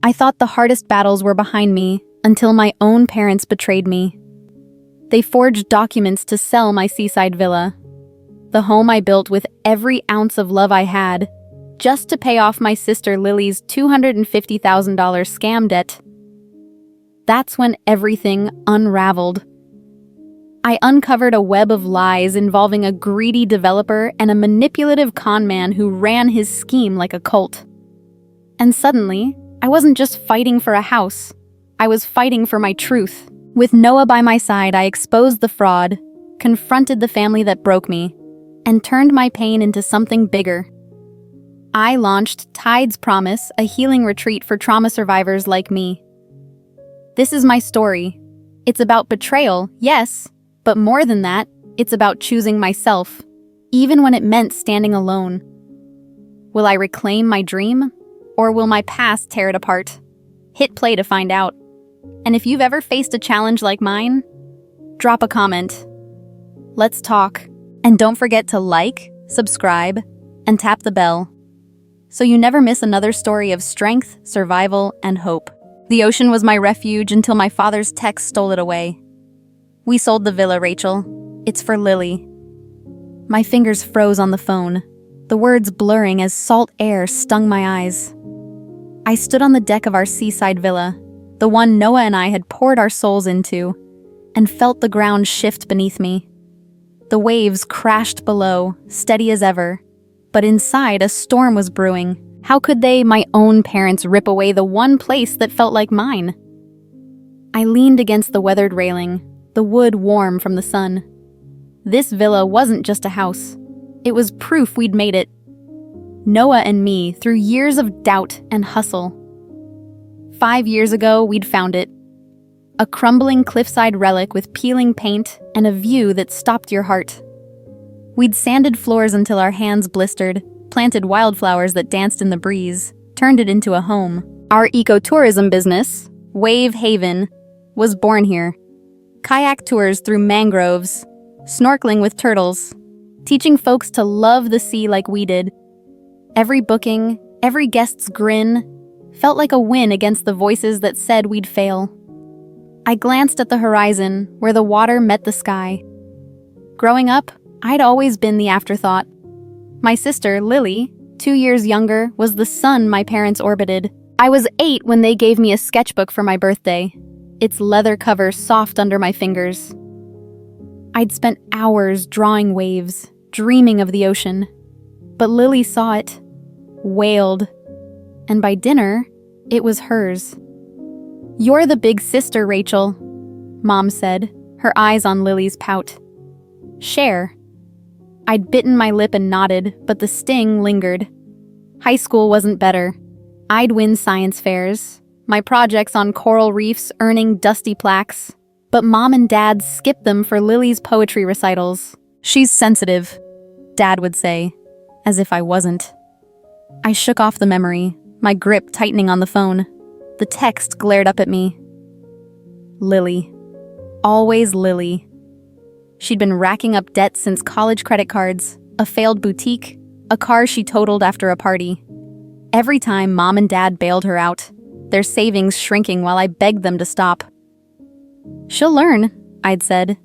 I thought the hardest battles were behind me until my own parents betrayed me. They forged documents to sell my seaside villa, the home I built with every ounce of love I had, just to pay off my sister Lily's $250,000 scam debt. That's when everything unraveled. I uncovered a web of lies involving a greedy developer and a manipulative con man who ran his scheme like a cult. And suddenly, I wasn't just fighting for a house. I was fighting for my truth. With Noah by my side, I exposed the fraud, confronted the family that broke me, and turned my pain into something bigger. I launched Tide's Promise, a healing retreat for trauma survivors like me. This is my story. It's about betrayal, yes, but more than that, it's about choosing myself, even when it meant standing alone. Will I reclaim my dream, or will my past tear it apart? Hit play to find out. And if you've ever faced a challenge like mine, drop a comment. Let's talk. And don't forget to like, subscribe, and tap the bell, so you never miss another story of strength, survival, and hope. The ocean was my refuge until my father's text stole it away. We sold the villa, Rachel. It's for Lily. My fingers froze on the phone, the words blurring as salt air stung my eyes. I stood on the deck of our seaside villa, the one Noah and I had poured our souls into, and felt the ground shift beneath me. The waves crashed below, steady as ever, but inside a storm was brewing. How could they, my own parents, rip away the one place that felt like mine? I leaned against the weathered railing, the wood warm from the sun. This villa wasn't just a house. It was proof we'd made it. Noah and me, through years of doubt and hustle. 5 years ago, we'd found it. A crumbling cliffside relic with peeling paint and a view that stopped your heart. We'd sanded floors until our hands blistered, planted wildflowers that danced in the breeze, turned it into a home. Our ecotourism business, Wave Haven, was born here. Kayak tours through mangroves, snorkeling with turtles, teaching folks to love the sea like we did. Every booking, every guest's grin, felt like a win against the voices that said we'd fail. I glanced at the horizon, where the water met the sky. Growing up, I'd always been the afterthought. My sister, Lily, 2 years younger, was the sun my parents orbited. I was 8 when they gave me a sketchbook for my birthday, its leather cover soft under my fingers. I'd spent hours drawing waves, dreaming of the ocean. But Lily saw it, wailed, and by dinner, it was hers. "You're the big sister, Rachel," Mom said, her eyes on Lily's pout. "Share." I'd bitten my lip and nodded, but the sting lingered. High school wasn't better. I'd win science fairs, my projects on coral reefs earning dusty plaques, but Mom and Dad skipped them for Lily's poetry recitals. "She's sensitive," Dad would say, as if I wasn't. I shook off the memory, my grip tightening on the phone. The text glared up at me. Lily. Always Lily. She'd been racking up debt since college credit cards, a failed boutique, a car she totaled after a party. Every time Mom and Dad bailed her out, their savings shrinking while I begged them to stop. "She'll learn," I'd said.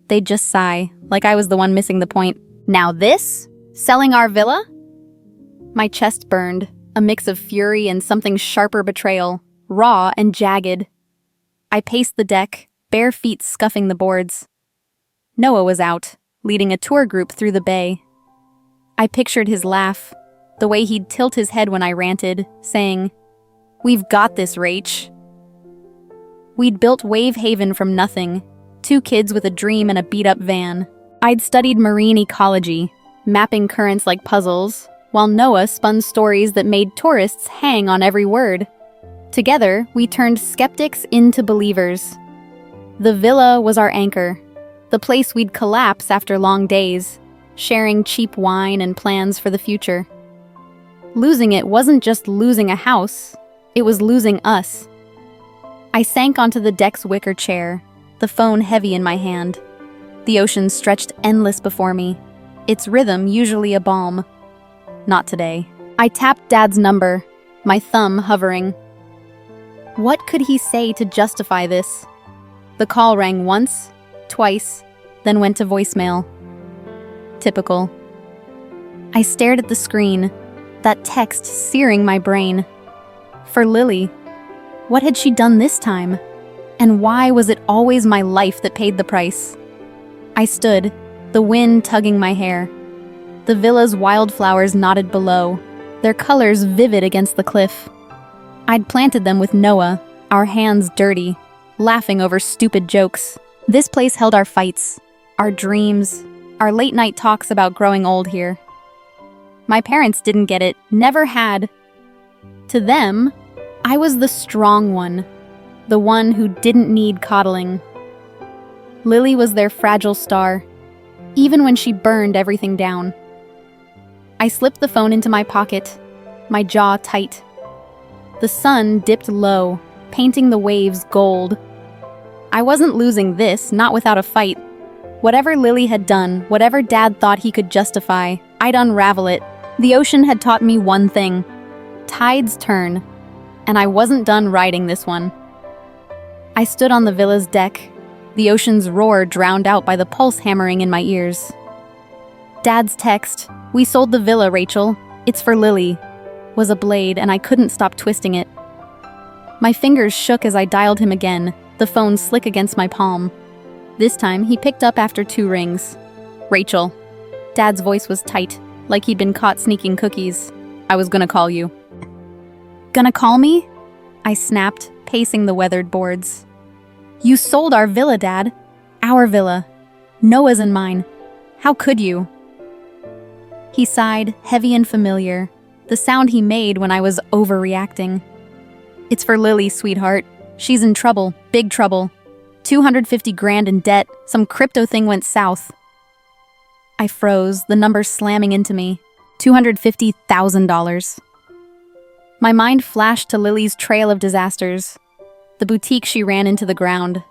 They'd just sigh, like I was the one missing the point. "Now this? Selling our villa?" My chest burned, a mix of fury and something sharper betrayal, raw and jagged. I paced the deck, bare feet scuffing the boards. Noah was out, leading a tour group through the bay. I pictured his laugh, the way he'd tilt his head when I ranted, saying, "We've got this, Rach." We'd built Wave Haven from nothing, 2 kids with a dream and a beat-up van. I'd studied marine ecology, mapping currents like puzzles, while Noah spun stories that made tourists hang on every word. Together, we turned skeptics into believers. The villa was our anchor, the place we'd collapse after long days, sharing cheap wine and plans for the future. Losing it wasn't just losing a house, it was losing us. I sank onto the deck's wicker chair, the phone heavy in my hand. The ocean stretched endless before me, its rhythm usually a balm. Not today. I tapped Dad's number, my thumb hovering. What could he say to justify this? The call rang once, twice, then went to voicemail. Typical. I stared at the screen, that text searing my brain. For Lily, what had she done this time? And why was it always my life that paid the price? I stood, the wind tugging my hair. The villa's wildflowers nodded below, their colors vivid against the cliff. I'd planted them with Noah, our hands dirty, laughing over stupid jokes. This place held our fights, our dreams, our late-night talks about growing old here. My parents didn't get it, never had. To them, I was the strong one, the one who didn't need coddling. Lily was their fragile star, even when she burned everything down. I slipped the phone into my pocket, my jaw tight. The sun dipped low, painting the waves gold. I wasn't losing this, not without a fight. Whatever Lily had done, whatever Dad thought he could justify, I'd unravel it. The ocean had taught me one thing. Tides turn, and I wasn't done riding this one. I stood on the villa's deck, the ocean's roar drowned out by the pulse hammering in my ears. Dad's text, "We sold the villa, Rachel. It's for Lily," was a blade, and I couldn't stop twisting it. My fingers shook as I dialed him again, the phone slick against my palm. This time, he picked up after 2 rings. "Rachel." Dad's voice was tight, like he'd been caught sneaking cookies. "I was gonna call you." "Gonna call me?" I snapped, pacing the weathered boards. "You sold our villa, Dad. Our villa. Noah's and mine. How could you?" He sighed, heavy and familiar, the sound he made when I was overreacting. "It's for Lily, sweetheart. She's in trouble, big trouble. 250 grand in debt, some crypto thing went south." I froze, the number slamming into me. $250,000. My mind flashed to Lily's trail of disasters. The boutique she ran into the ground.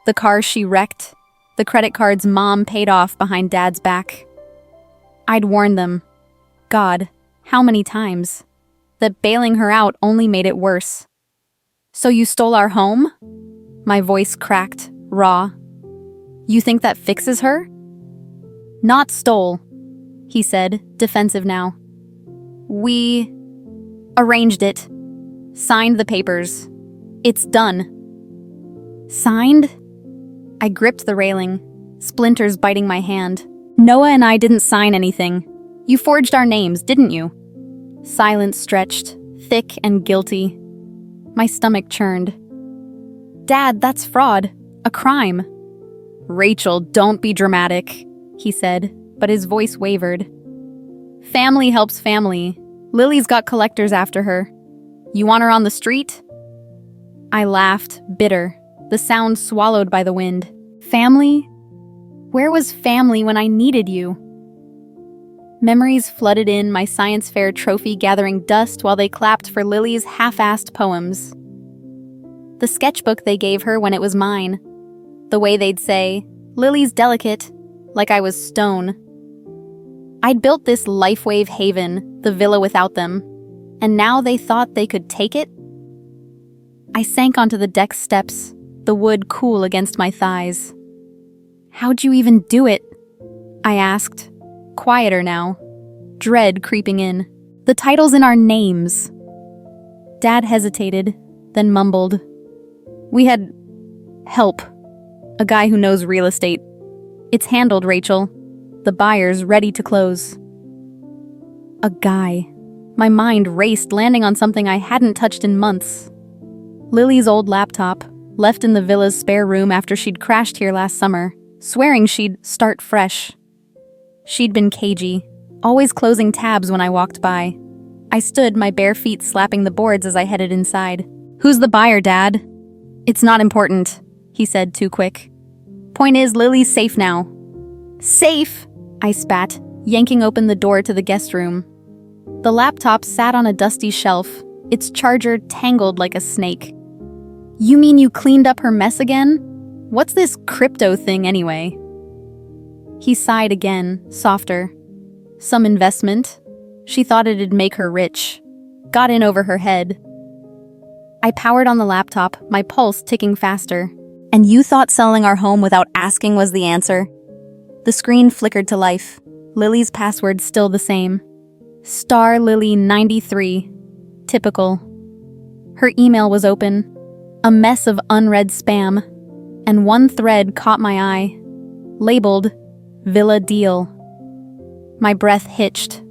The cars she wrecked. The credit cards Mom paid off behind Dad's back. I'd warned them. God, how many times? That bailing her out only made it worse. "So you stole our home?" My voice cracked, raw. "You think that fixes her?" "Not stole," he said, defensive now. "We arranged it. Signed the papers. It's done." "Signed?" I gripped the railing, splinters biting my hand. "Noah and I didn't sign anything. You forged our names, didn't you?" Silence stretched, thick and guilty. My stomach churned. "Dad, that's fraud. A crime." "Rachel, don't be dramatic," he said, but his voice wavered. "Family helps family. Lily's got collectors after her. You want her on the street?" I laughed, bitter, the sound swallowed by the wind. "Family? Where was family when I needed you?" Memories flooded in, my science fair trophy gathering dust while they clapped for Lily's half-assed poems. The sketchbook they gave her when it was mine. The way they'd say, "Lily's delicate," like I was stone. I'd built this life-wave haven, the villa without them, and now they thought they could take it? I sank onto the deck steps, the wood cool against my thighs. "How'd you even do it?" I asked, quieter now, dread creeping in. "The title's in our names." Dad hesitated, then mumbled. "We had help. A guy who knows real estate. It's handled, Rachel. The buyer's ready to close." A guy. My mind raced, landing on something I hadn't touched in months. Lily's old laptop, left in the villa's spare room after she'd crashed here last summer, swearing she'd start fresh. She'd been cagey, always closing tabs when I walked by. I stood, my bare feet slapping the boards as I headed inside. "Who's the buyer, Dad?" "It's not important," he said, too quick. "Point is, Lily's safe now." "Safe?" I spat, yanking open the door to the guest room. The laptop sat on a dusty shelf, its charger tangled like a snake. "You mean you cleaned up her mess again? What's this crypto thing anyway?" He sighed again, softer. "Some investment. She thought it'd make her rich. Got in over her head." I powered on the laptop, my pulse ticking faster. And you thought selling our home without asking was the answer? The screen flickered to life. Lily's password still the same. Star Lily 93. Typical. Her email was open. A mess of unread spam. And one thread caught my eye. Labeled, Villa Deal. My breath hitched.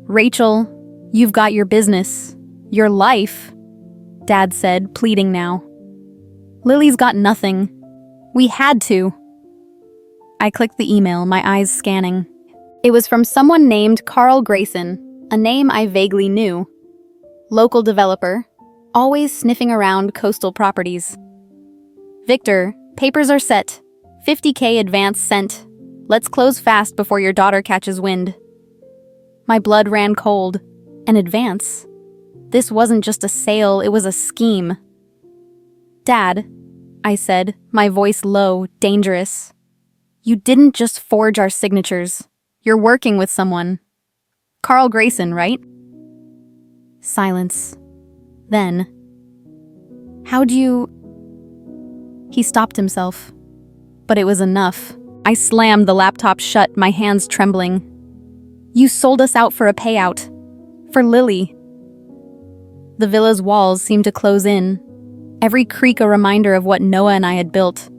Rachel, you've got your business. Your life, Dad said, pleading now. Lily's got nothing. We had to. I clicked the email, my eyes scanning. It was from someone named Carl Grayson, a name I vaguely knew. Local developer, always sniffing around coastal properties. Victor, papers are set. $50K advance sent. Let's close fast before your daughter catches wind. My blood ran cold. An advance? This wasn't just a sale, it was a scheme. Dad, I said, my voice low, dangerous. You didn't just forge our signatures. You're working with someone. Carl Grayson, right? Silence. Then, how'd you... He stopped himself. But it was enough. I slammed the laptop shut, my hands trembling. You sold us out for a payout. For Lily. The villa's walls seemed to close in. Every creak a reminder of what Noah and I had built.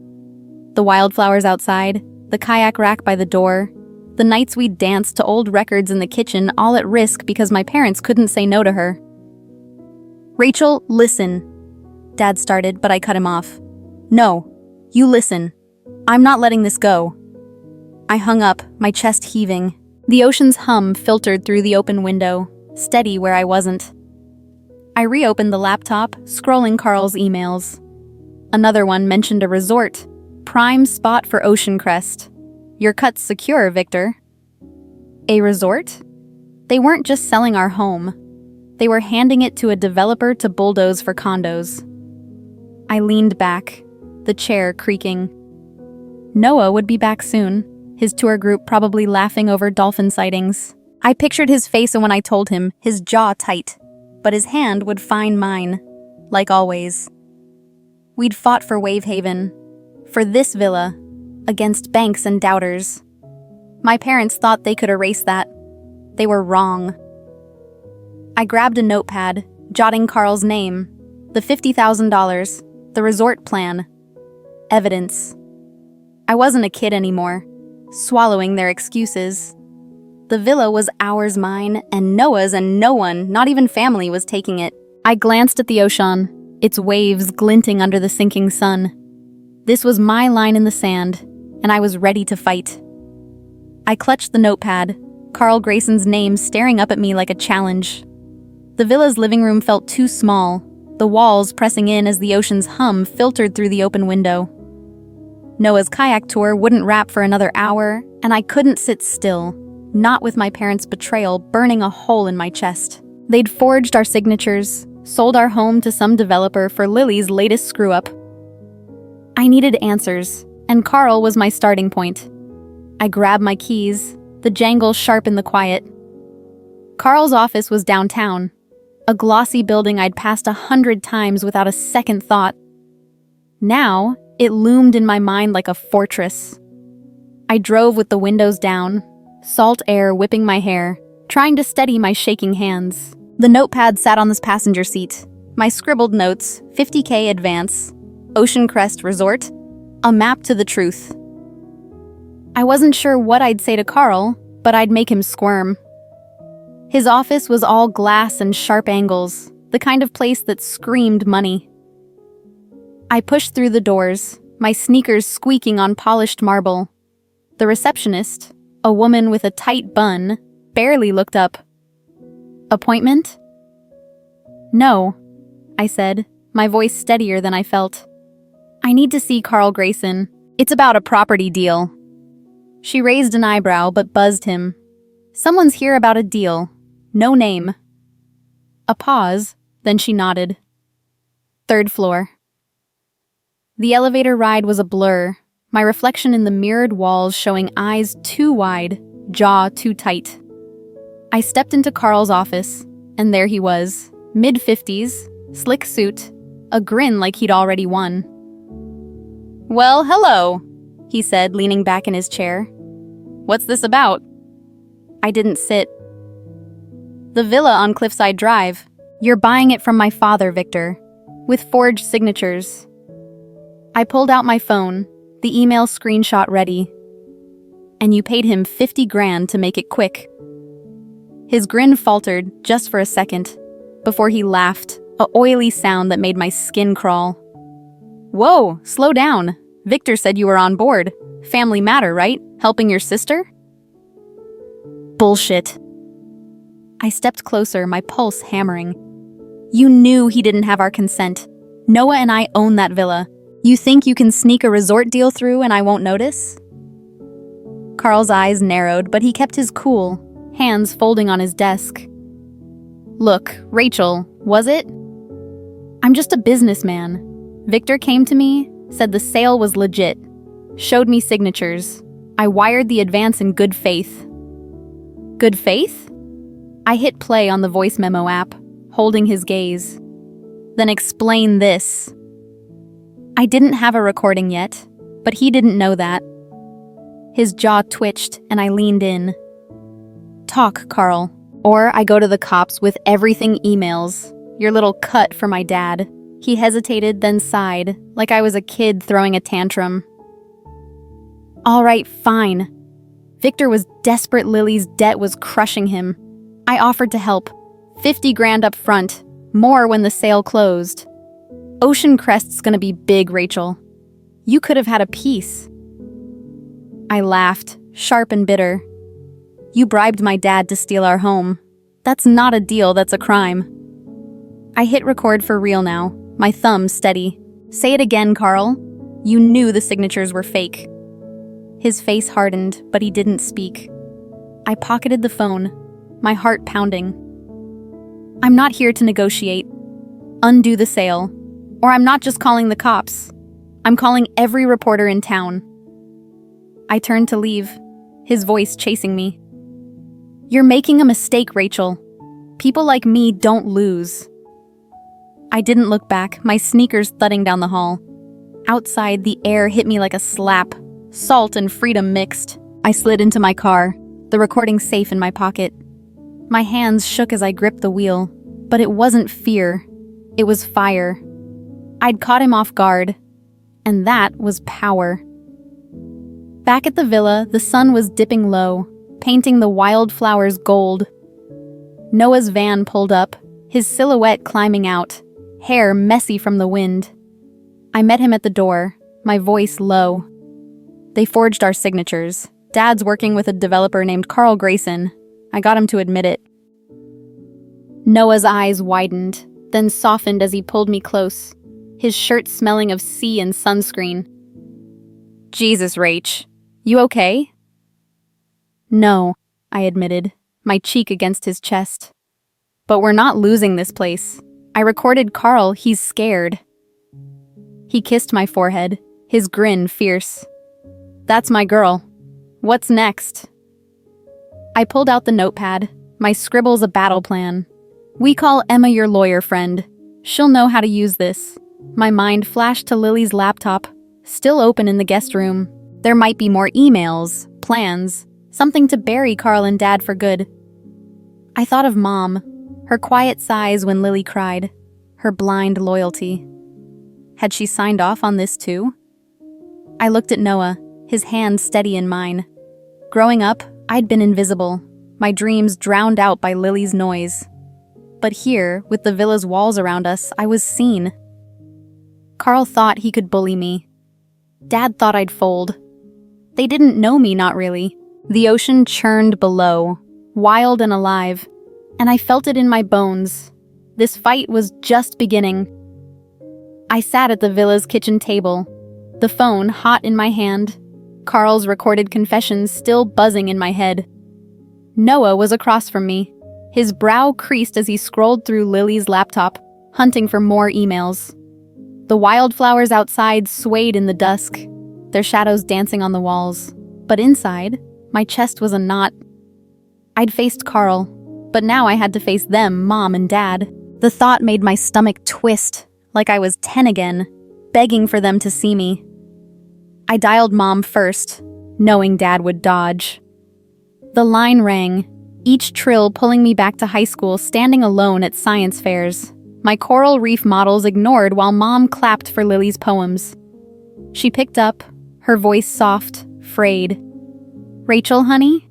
The wildflowers outside, the kayak rack by the door, the nights we'd danced to old records in the kitchen, all at risk because my parents couldn't say no to her. Rachel, listen. Dad started, but I cut him off. No, you listen. I'm not letting this go. I hung up, my chest heaving. The ocean's hum filtered through the open window, steady where I wasn't. I reopened the laptop, scrolling Carl's emails. Another one mentioned a resort. Prime spot for Ocean Crest. Your cut's secure, Victor. A resort? They weren't just selling our home. They were handing it to a developer to bulldoze for condos. I leaned back, the chair creaking. Noah would be back soon, his tour group probably laughing over dolphin sightings. I pictured his face when I told him, his jaw tight. But his hand would find mine, like always. We'd fought for Wave Haven, for this villa, against banks and doubters. My parents thought they could erase that. They were wrong. I grabbed a notepad, jotting Carl's name, the $50,000, the resort plan, evidence. I wasn't a kid anymore, swallowing their excuses. The villa was ours, mine, and Noah's, and no one, not even family, was taking it. I glanced at the ocean, its waves glinting under the sinking sun. This was my line in the sand, and I was ready to fight. I clutched the notepad, Carl Grayson's name staring up at me like a challenge. The villa's living room felt too small, the walls pressing in as the ocean's hum filtered through the open window. Noah's kayak tour wouldn't wrap for another hour, and I couldn't sit still. Not with my parents' betrayal burning a hole in my chest. They'd forged our signatures, sold our home to some developer for Lily's latest screw-up. I needed answers, and Carl was my starting point. I grabbed my keys, the jangle sharp in the quiet. Carl's office was downtown, a glossy building I'd passed 100 times without a second thought. Now, it loomed in my mind like a fortress. I drove with the windows down, salt air whipping my hair, trying to steady my shaking hands. The notepad sat on this passenger seat. My scribbled notes, $50K advance, Ocean Crest Resort, a map to the truth. I wasn't sure what I'd say to Carl, but I'd make him squirm. His office was all glass and sharp angles, the kind of place that screamed money. I pushed through the doors, my sneakers squeaking on polished marble. The receptionist, a woman with a tight bun, barely looked up. Appointment? No, I said, my voice steadier than I felt. I need to see Carl Grayson. It's about a property deal. She raised an eyebrow but buzzed him. Someone's here about a deal. No name. A pause, then she nodded. 3rd floor. The elevator ride was a blur, my reflection in the mirrored walls showing eyes too wide, jaw too tight. I stepped into Carl's office, and there he was, mid-50s, slick suit, a grin like he'd already won. "Well, hello," he said, leaning back in his chair. "What's this about?" I didn't sit. "The villa on Cliffside Drive. You're buying it from my father, Victor, with forged signatures." I pulled out my phone, the email screenshot ready. "And you paid him 50 grand to make it quick." His grin faltered just for a second, before he laughed, a oily sound that made my skin crawl. "Whoa, slow down. Victor said you were on board. Family matter, right? Helping your sister?" "Bullshit." I stepped closer, my pulse hammering. "You knew he didn't have our consent. Noah and I own that villa. You think you can sneak a resort deal through and I won't notice?" Carl's eyes narrowed, but he kept his cool, hands folding on his desk. "Look, Rachel, was it? I'm just a businessman. Victor came to me, said the sale was legit, showed me signatures. I wired the advance in good faith." "Good faith?" I hit play on the voice memo app, holding his gaze. "Then explain this." I didn't have a recording yet, but he didn't know that. His jaw twitched and I leaned in. "Talk, Carl, or I go to the cops with everything emails. Your little cut for my dad." He hesitated, then sighed, like I was a kid throwing a tantrum. "All right, fine." Victor was desperate. Lily's debt was crushing him. I offered to help. 50 grand up front, more when the sale closed. Ocean Crest's gonna be big, Rachel. You could have had a piece. I laughed, sharp and bitter. "You bribed my dad to steal our home. That's not a deal, that's a crime." I hit record for real now, my thumb steady. "Say it again, Carl. You knew the signatures were fake." His face hardened, but he didn't speak. I pocketed the phone, my heart pounding. "I'm not here to negotiate. Undo the sale. Or I'm not just calling the cops. I'm calling every reporter in town." I turned to leave, his voice chasing me. "You're making a mistake, Rachel. People like me don't lose." I didn't look back, my sneakers thudding down the hall. Outside, the air hit me like a slap. Salt and freedom mixed. I slid into my car, the recording safe in my pocket. My hands shook as I gripped the wheel, but it wasn't fear. It was fire. I'd caught him off guard, and that was power. Back at the villa, the sun was dipping low, painting the wildflowers gold. Noah's van pulled up, his silhouette climbing out, hair messy from the wind. I met him at the door, my voice low. "They forged our signatures. Dad's working with a developer named Carl Grayson. I got him to admit it." Noah's eyes widened, then softened as he pulled me close, his shirt smelling of sea and sunscreen. "Jesus, Rach. You okay?" "No," I admitted, my cheek against his chest. "But we're not losing this place. I recorded Carl, he's scared." He kissed my forehead, his grin fierce. "That's my girl. What's next?" I pulled out the notepad, my scribbles a battle plan. "We call Emma your lawyer friend. She'll know how to use this." My mind flashed to Lily's laptop, still open in the guest room. There might be more emails, plans, something to bury Carl and Dad for good. I thought of Mom, her quiet sighs when Lily cried, her blind loyalty. Had she signed off on this too? I looked at Noah, his hand steady in mine. Growing up, I'd been invisible, my dreams drowned out by Lily's noise. But here, with the villa's walls around us, I was seen. Carl thought he could bully me. Dad thought I'd fold. They didn't know me, not really. The ocean churned below, wild and alive, and I felt it in my bones. This fight was just beginning. I sat at the villa's kitchen table, the phone hot in my hand, Carl's recorded confessions still buzzing in my head. Noah was across from me, his brow creased as he scrolled through Lily's laptop, hunting for more emails. The wildflowers outside swayed in the dusk, their shadows dancing on the walls. But inside, my chest was a knot. I'd faced Carl, but now I had to face them, Mom and Dad. The thought made my stomach twist, like I was 10 again, begging for them to see me. I dialed Mom first, knowing Dad would dodge. The line rang, each trill pulling me back to high school, standing alone at science fairs. My coral reef models ignored while Mom clapped for Lily's poems. She picked up, her voice soft, frayed. "Rachel, honey?"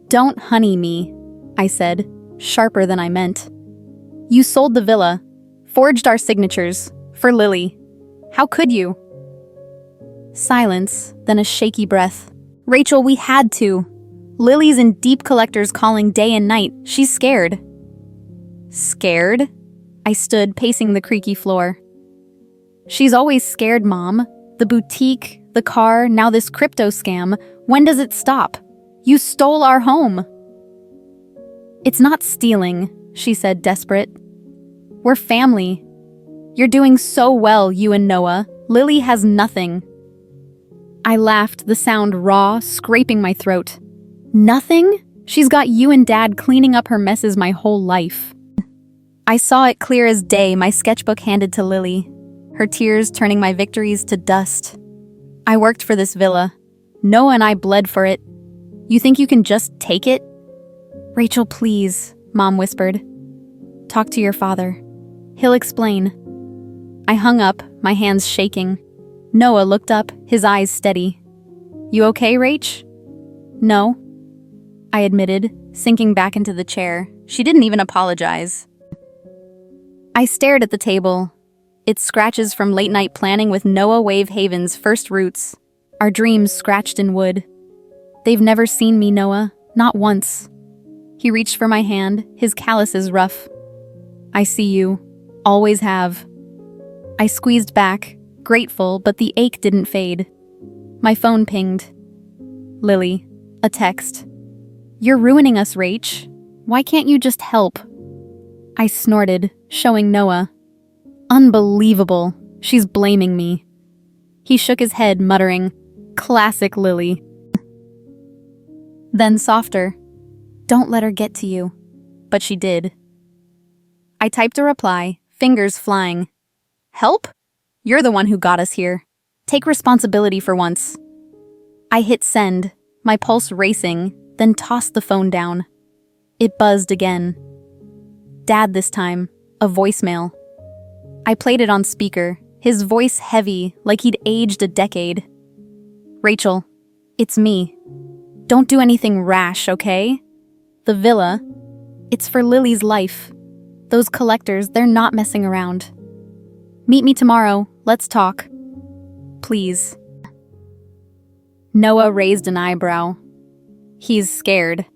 "Don't honey me," I said, sharper than I meant. "You sold the villa, forged our signatures, for Lily. How could you?" Silence, then a shaky breath. "Rachel, we had to. Lily's in deep collectors calling day and night. She's scared." "Scared?" I stood, pacing the creaky floor. "She's always scared, Mom. The boutique, the car, now this crypto scam. When does it stop? You stole our home." "It's not stealing," she said, desperate. "We're family. You're doing so well, you and Noah. Lily has nothing." I laughed, the sound raw, scraping my throat. "Nothing? She's got you and Dad cleaning up her messes my whole life." I saw it clear as day, my sketchbook handed to Lily, her tears turning my victories to dust. "I worked for this villa. Noah and I bled for it. You think you can just take it?" "Rachel, please," Mom whispered. "Talk to your father. He'll explain." I hung up, my hands shaking. Noah looked up, his eyes steady. "You okay, Rach?" "No," I admitted, sinking back into the chair. She didn't even apologize. I stared at the table, its scratches from late-night planning with Noah Wave Haven's first roots, our dreams scratched in wood. "They've never seen me, Noah, not once." He reached for my hand, his calluses rough. "I see you. Always have." I squeezed back, grateful, but the ache didn't fade. My phone pinged. Lily, a text. "You're ruining us, Rach. Why can't you just help?" I snorted, showing Noah. "Unbelievable. She's blaming me." He shook his head, muttering, "Classic Lily." Then softer, "Don't let her get to you." But she did. I typed a reply, fingers flying. "Help? You're the one who got us here. Take responsibility for once." I hit send, my pulse racing, then tossed the phone down. It buzzed again. Dad this time, a voicemail. I played it on speaker, his voice heavy, like he'd aged a decade. "Rachel, it's me. Don't do anything rash, okay? The villa, it's for Lily's life. Those collectors, they're not messing around. Meet me tomorrow, let's talk. Please." Noah raised an eyebrow. "He's scared."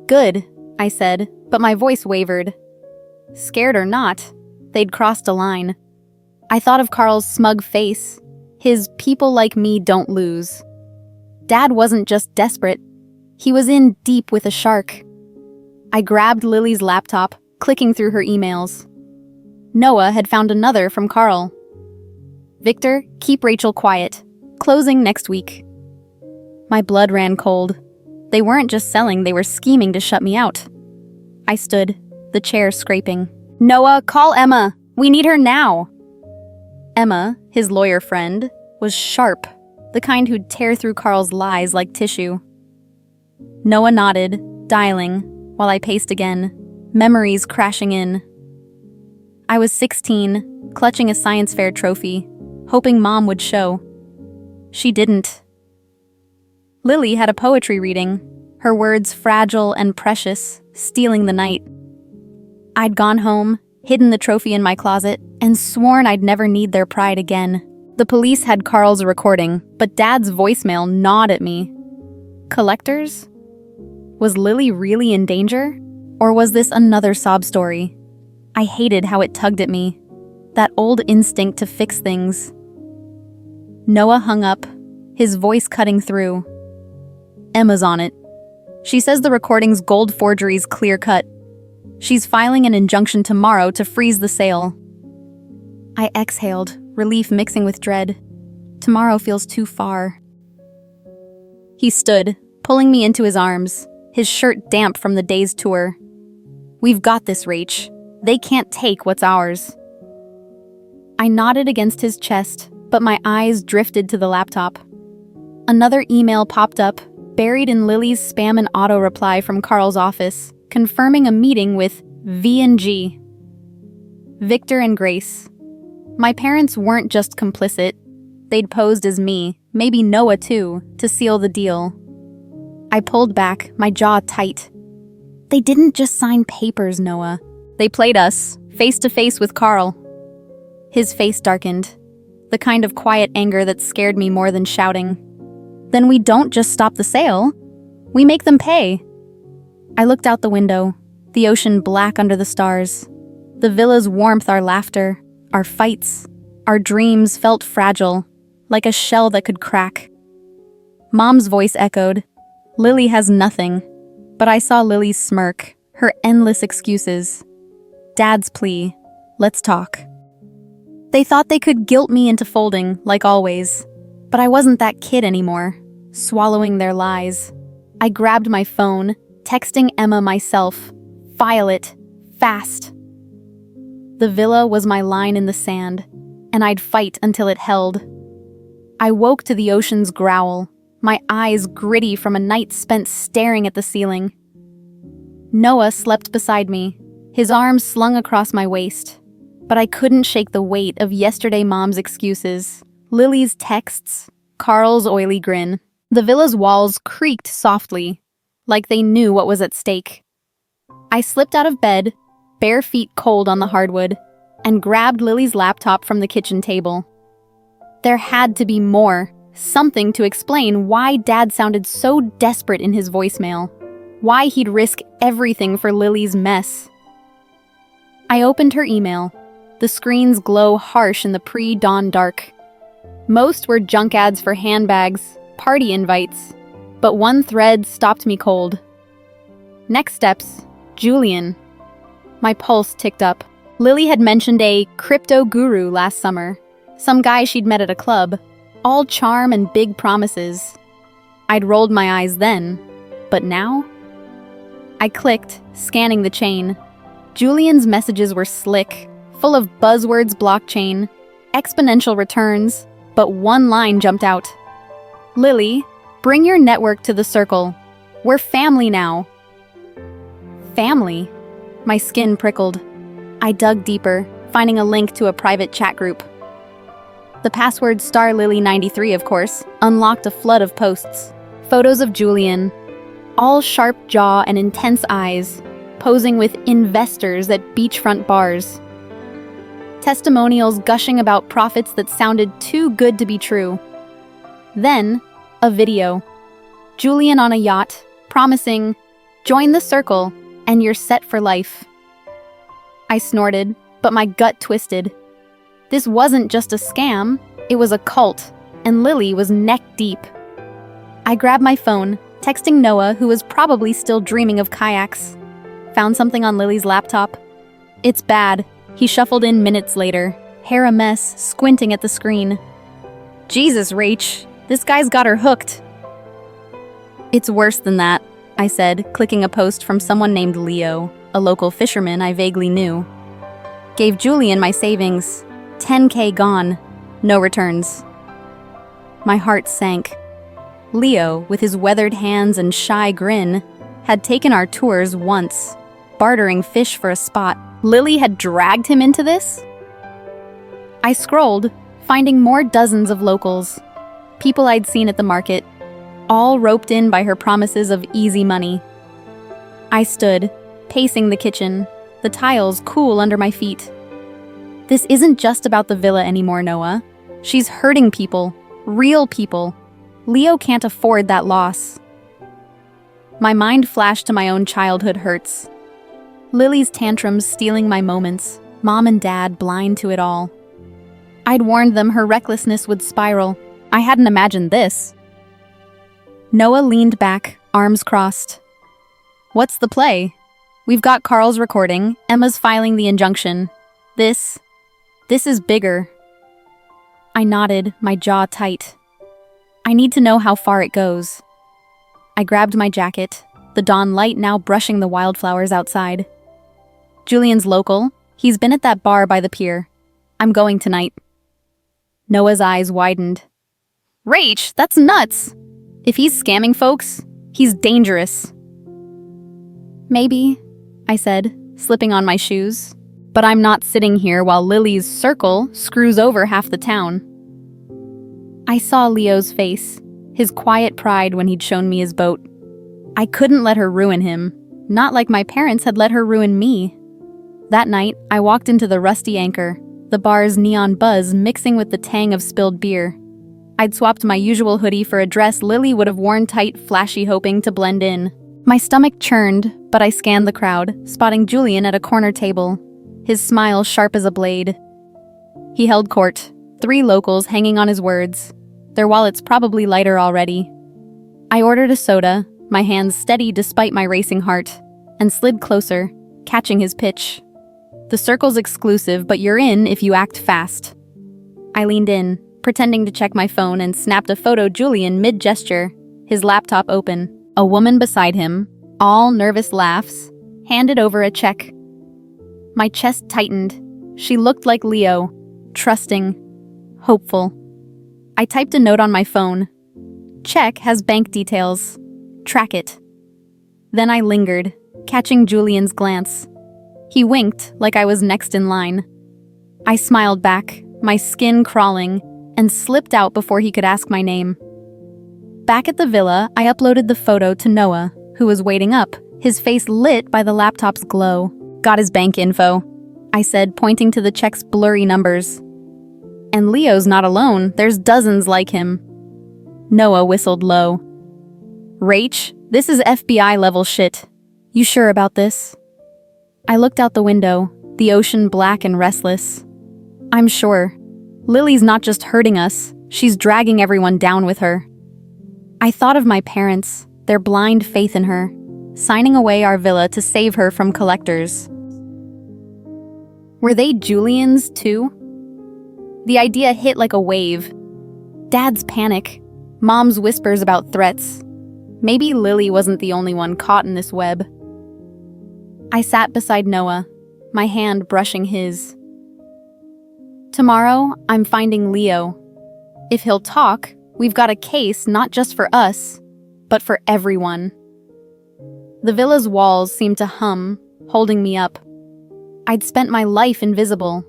"Good," I said, but my voice wavered. Scared or not, they'd crossed a line. I thought of Carl's smug face, his "people like me don't lose." Dad wasn't just desperate, he was in deep with a shark. I grabbed Lily's laptop, clicking through her emails. Noah had found another from Carl. "Victor, keep Rachel quiet. Closing next week." My blood ran cold. They weren't just selling, they were scheming to shut me out. I stood, the chair scraping. "Noah, call Emma. We need her now." Emma, his lawyer friend, was sharp, the kind who'd tear through Carl's lies like tissue. Noah nodded, dialing, while I paced again, memories crashing in. I was 16, clutching a science fair trophy, hoping Mom would show. She didn't. Lily had a poetry reading, her words fragile and precious, stealing the night. I'd gone home, hidden the trophy in my closet, and sworn I'd never need their pride again. The police had Carl's recording, but Dad's voicemail gnawed at me. Collectors? Was Lily really in danger? Or was this another sob story? I hated how it tugged at me, that old instinct to fix things. Noah hung up, his voice cutting through. "Emma's on it. She says the recording's gold forgery's clear-cut. She's filing an injunction tomorrow to freeze the sale." I exhaled, relief mixing with dread. Tomorrow feels too far. He stood, pulling me into his arms, his shirt damp from the day's tour. We've got this, Rach. They can't take what's ours. I nodded against his chest, but my eyes drifted to the laptop. Another email popped up, buried in Lily's spam and auto reply from Carl's office, confirming a meeting with V&G. Victor and Grace. My parents weren't just complicit. They'd posed as me, maybe Noah too, to seal the deal. I pulled back, my jaw tight. They didn't just sign papers, Noah. They played us, face to face with Carl. His face darkened, the kind of quiet anger that scared me more than shouting. Then we don't just stop the sale. We make them pay. I looked out the window, the ocean black under the stars. The villa's warmth, our laughter, our fights, our dreams felt fragile, like a shell that could crack. Mom's voice echoed, "Lily has nothing." But I saw Lily's smirk, her endless excuses. Dad's plea, "Let's talk." They thought they could guilt me into folding, like always. But I wasn't that kid anymore, swallowing their lies. I grabbed my phone, texting Emma myself, "File it, fast." The villa was my line in the sand, and I'd fight until it held. I woke to the ocean's growl, my eyes gritty from a night spent staring at the ceiling. Noah slept beside me, his arms slung across my waist. But I couldn't shake the weight of yesterday Mom's excuses, Lily's texts, Carl's oily grin. The villa's walls creaked softly, like they knew what was at stake. I slipped out of bed, bare feet cold on the hardwood, and grabbed Lily's laptop from the kitchen table. There had to be more, something to explain why Dad sounded so desperate in his voicemail, why he'd risk everything for Lily's mess. I opened her email. The screen's glow harsh in the pre-dawn dark. Most were junk ads for handbags, party invites, but one thread stopped me cold. Next steps, Julian. My pulse ticked up. Lily had mentioned a crypto guru last summer, some guy she'd met at a club, all charm and big promises. I'd rolled my eyes then, but now? I clicked, scanning the chain. Julian's messages were slick, full of buzzwords, blockchain, exponential returns, but one line jumped out. "Lily, bring your network to the circle. We're family now." Family? My skin prickled. I dug deeper, finding a link to a private chat group. The password *Lily93, of course, unlocked a flood of posts. Photos of Julian, all sharp jaw and intense eyes, posing with investors at beachfront bars. Testimonials gushing about profits that sounded too good to be true. Then, a video. Julian on a yacht, promising, "Join the circle, and you're set for life." I snorted, but my gut twisted. This wasn't just a scam, it was a cult, and Lily was neck deep. I grabbed my phone, texting Noah, who was probably still dreaming of kayaks. Found something on Lily's laptop. "It's bad." He shuffled in minutes later, hair a mess, squinting at the screen. "Jesus, Rach, this guy's got her hooked." "It's worse than that," I said, clicking a post from someone named Leo, a local fisherman I vaguely knew. "Gave Julian my savings. 10K gone. No returns." My heart sank. Leo, with his weathered hands and shy grin, had taken our tours once, bartering fish for a spot. Lily had dragged him into this? I scrolled, finding more dozens of locals, people I'd seen at the market, all roped in by her promises of easy money. I stood, pacing the kitchen, the tiles cool under my feet. This isn't just about the villa anymore, Noah. She's hurting people, real people. Leo can't afford that loss. My mind flashed to my own childhood hurts. Lily's tantrums stealing my moments, Mom and Dad blind to it all. I'd warned them her recklessness would spiral. I hadn't imagined this. Noah leaned back, arms crossed. "What's the play? We've got Carl's recording, Emma's filing the injunction. This is bigger." I nodded, my jaw tight. I need to know how far it goes. I grabbed my jacket, the dawn light now brushing the wildflowers outside. Julian's local. He's been at that bar by the pier. I'm going tonight. Noah's eyes widened. Rach, that's nuts! If he's scamming folks, he's dangerous. Maybe, I said, slipping on my shoes. But I'm not sitting here while Lily's circle screws over half the town. I saw Leo's face, his quiet pride when he'd shown me his boat. I couldn't let her ruin him, not like my parents had let her ruin me. That night, I walked into the Rusty Anchor, the bar's neon buzz mixing with the tang of spilled beer. I'd swapped my usual hoodie for a dress Lily would have worn tight, flashy, hoping to blend in. My stomach churned, but I scanned the crowd, spotting Julian at a corner table, his smile sharp as a blade. He held court, 3 locals hanging on his words, their wallets probably lighter already. I ordered a soda, my hands steady despite my racing heart, and slid closer, catching his pitch. The circle's exclusive, but you're in if you act fast. I leaned in, pretending to check my phone, and snapped a photo Julian mid-gesture, his laptop open. A woman beside him, all nervous laughs, handed over a check. My chest tightened. She looked like Leo, trusting, hopeful. I typed a note on my phone. Check has bank details. Track it. Then I lingered, catching Julian's glance. He winked like I was next in line. I smiled back, my skin crawling, and slipped out before he could ask my name. Back at the villa, I uploaded the photo to Noah, who was waiting up, his face lit by the laptop's glow. Got his bank info, I said, pointing to the check's blurry numbers. And Leo's not alone, there's dozens like him. Noah whistled low. Rach, this is FBI level shit. You sure about this? I looked out the window, the ocean black and restless. I'm sure. Lily's not just hurting us, she's dragging everyone down with her. I thought of my parents, their blind faith in her, signing away our villa to save her from collectors. Were they Julian's too? The idea hit like a wave. Dad's panic, Mom's whispers about threats. Maybe Lily wasn't the only one caught in this web. I sat beside Noah, my hand brushing his. Tomorrow, I'm finding Leo. If he'll talk, we've got a case not just for us, but for everyone. The villa's walls seemed to hum, holding me up. I'd spent my life invisible.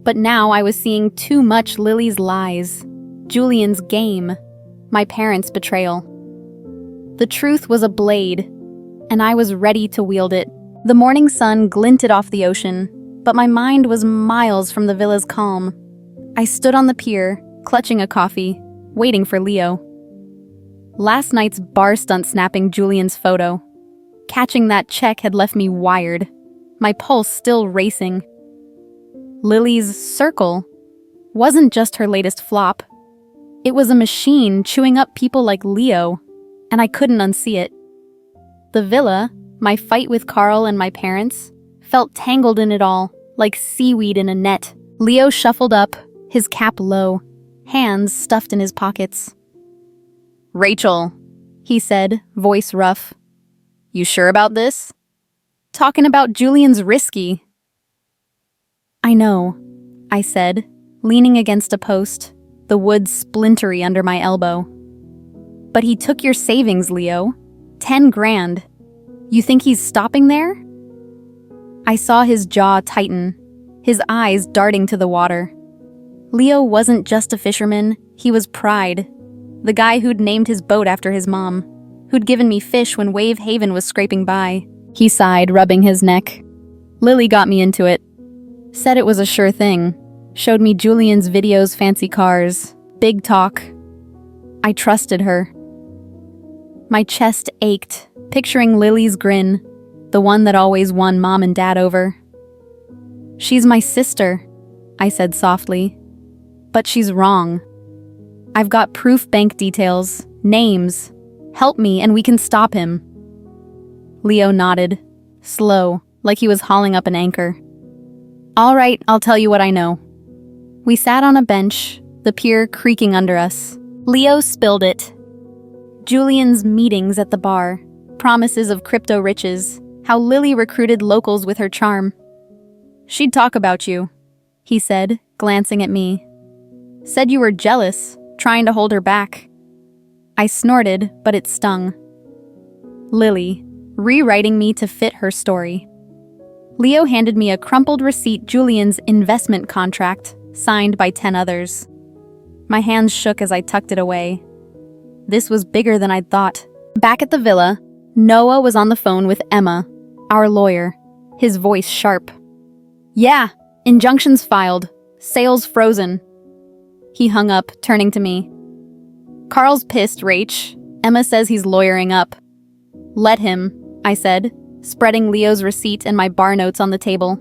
But now I was seeing too much Lily's lies, Julian's game, my parents' betrayal. The truth was a blade, and I was ready to wield it. The morning sun glinted off the ocean, but my mind was miles from the villa's calm. I stood on the pier, clutching a coffee, waiting for Leo. Last night's bar stunt snapping Julian's photo. Catching that check had left me wired, my pulse still racing. Lily's circle wasn't just her latest flop. It was a machine chewing up people like Leo, and I couldn't unsee it. The villa, my fight with Carl and my parents, felt tangled in it all, like seaweed in a net. Leo shuffled up, his cap low, hands stuffed in his pockets. Rachel, he said, voice rough. You sure about this? Talking about Julian's risky. I know, I said, leaning against a post, the wood splintery under my elbow. But he took your savings, Leo. 10 grand. You think he's stopping there? I saw his jaw tighten, his eyes darting to the water. Leo wasn't just a fisherman, he was Pride. The guy who'd named his boat after his mom, who'd given me fish when Wave Haven was scraping by. He sighed, rubbing his neck. Lily got me into it. Said it was a sure thing. Showed me Julian's videos, fancy cars, big talk. I trusted her. My chest ached, picturing Lily's grin, the one that always won Mom and Dad over. She's my sister, I said softly. But she's wrong. I've got proof bank details, names. Help me and we can stop him. Leo nodded, slow, like he was hauling up an anchor. All right, I'll tell you what I know. We sat on a bench, the pier creaking under us. Leo spilled it. Julian's meetings at the bar, promises of crypto riches, how Lily recruited locals with her charm. She'd talk about you, he said, glancing at me. Said you were jealous, trying to hold her back. I snorted, but it stung. Lily, rewriting me to fit her story. Leo handed me a crumpled receipt Julian's investment contract, signed by 10 others. My hands shook as I tucked it away. This was bigger than I'd thought. Back at the villa, Noah was on the phone with Emma, our lawyer, his voice sharp. Yeah, injunctions filed, sales frozen. He hung up, turning to me. Carl's pissed, Rach. Emma says he's lawyering up. Let him, I said, spreading Leo's receipt and my bar notes on the table.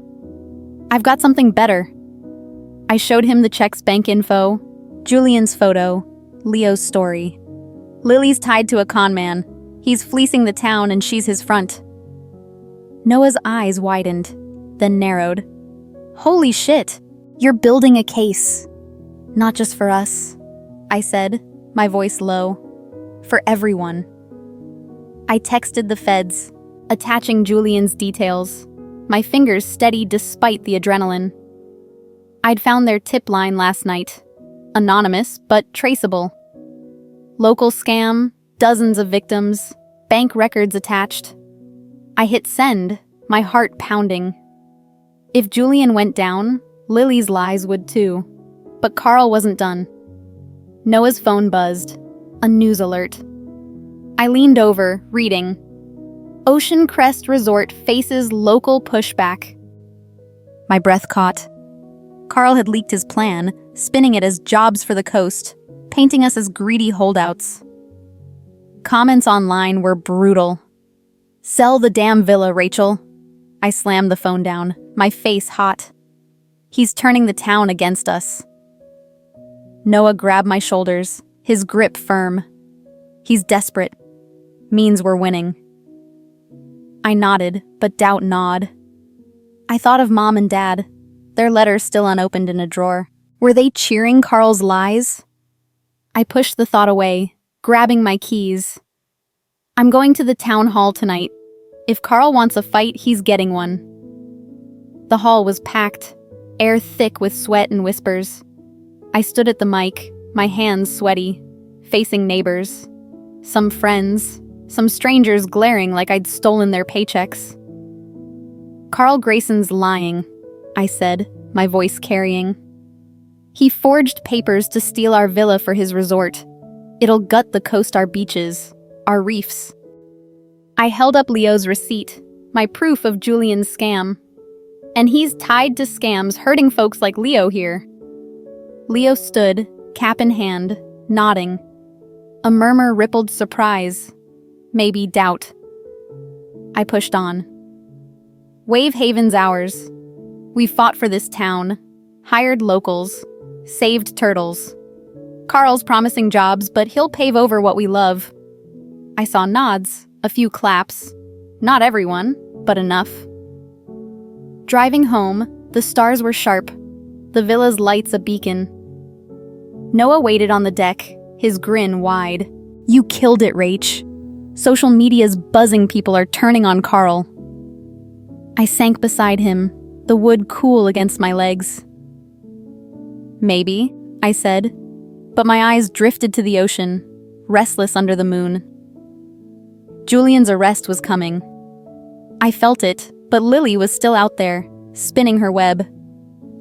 I've got something better. I showed him the check's bank info, Julian's photo, Leo's story. Lily's tied to a con man. He's fleecing the town and she's his front. Noah's eyes widened, then narrowed. Holy shit, you're building a case. Not just for us, I said, my voice low. For everyone. I texted the feds, attaching Julian's details, my fingers steady despite the adrenaline. I'd found their tip line last night. Anonymous, but traceable. Local scam, dozens of victims, bank records attached. I hit send, my heart pounding. If Julian went down, Lily's lies would too. But Carl wasn't done. Noah's phone buzzed. A news alert. I leaned over, reading. Ocean Crest Resort faces local pushback. My breath caught. Carl had leaked his plan, spinning it as jobs for the coast, painting us as greedy holdouts. Comments online were brutal. Sell the damn villa, Rachel. I slammed the phone down, my face hot. He's turning the town against us. Noah grabbed my shoulders, his grip firm. He's desperate. Means we're winning. I nodded, but doubt gnawed. I thought of Mom and Dad, their letters still unopened in a drawer. Were they cheering Carl's lies? I pushed the thought away, grabbing my keys. I'm going to the town hall tonight. If Carl wants a fight, he's getting one. The hall was packed, air thick with sweat and whispers. I stood at the mic, my hands sweaty, facing neighbors. Some friends, some strangers glaring like I'd stolen their paychecks. Carl Grayson's lying, I said, my voice carrying. He forged papers to steal our villa for his resort. It'll gut the coast, our beaches, our reefs. I held up Leo's receipt, my proof of Julian's scam. And he's tied to scams hurting folks like Leo here. Leo stood, cap in hand, nodding. A murmur rippled surprise, maybe doubt. I pushed on. Wave Haven's ours. We fought for this town, hired locals, saved turtles. Carl's promising jobs, but he'll pave over what we love. I saw nods, a few claps. Not everyone, but enough. Driving home, the stars were sharp, the villa's lights a beacon. Noah waited on the deck, his grin wide. You killed it, Rach. Social media's buzzing, people are turning on Carl. I sank beside him, the wood cool against my legs. Maybe, I said, but my eyes drifted to the ocean, restless under the moon. Julian's arrest was coming. I felt it, but Lily was still out there, spinning her web.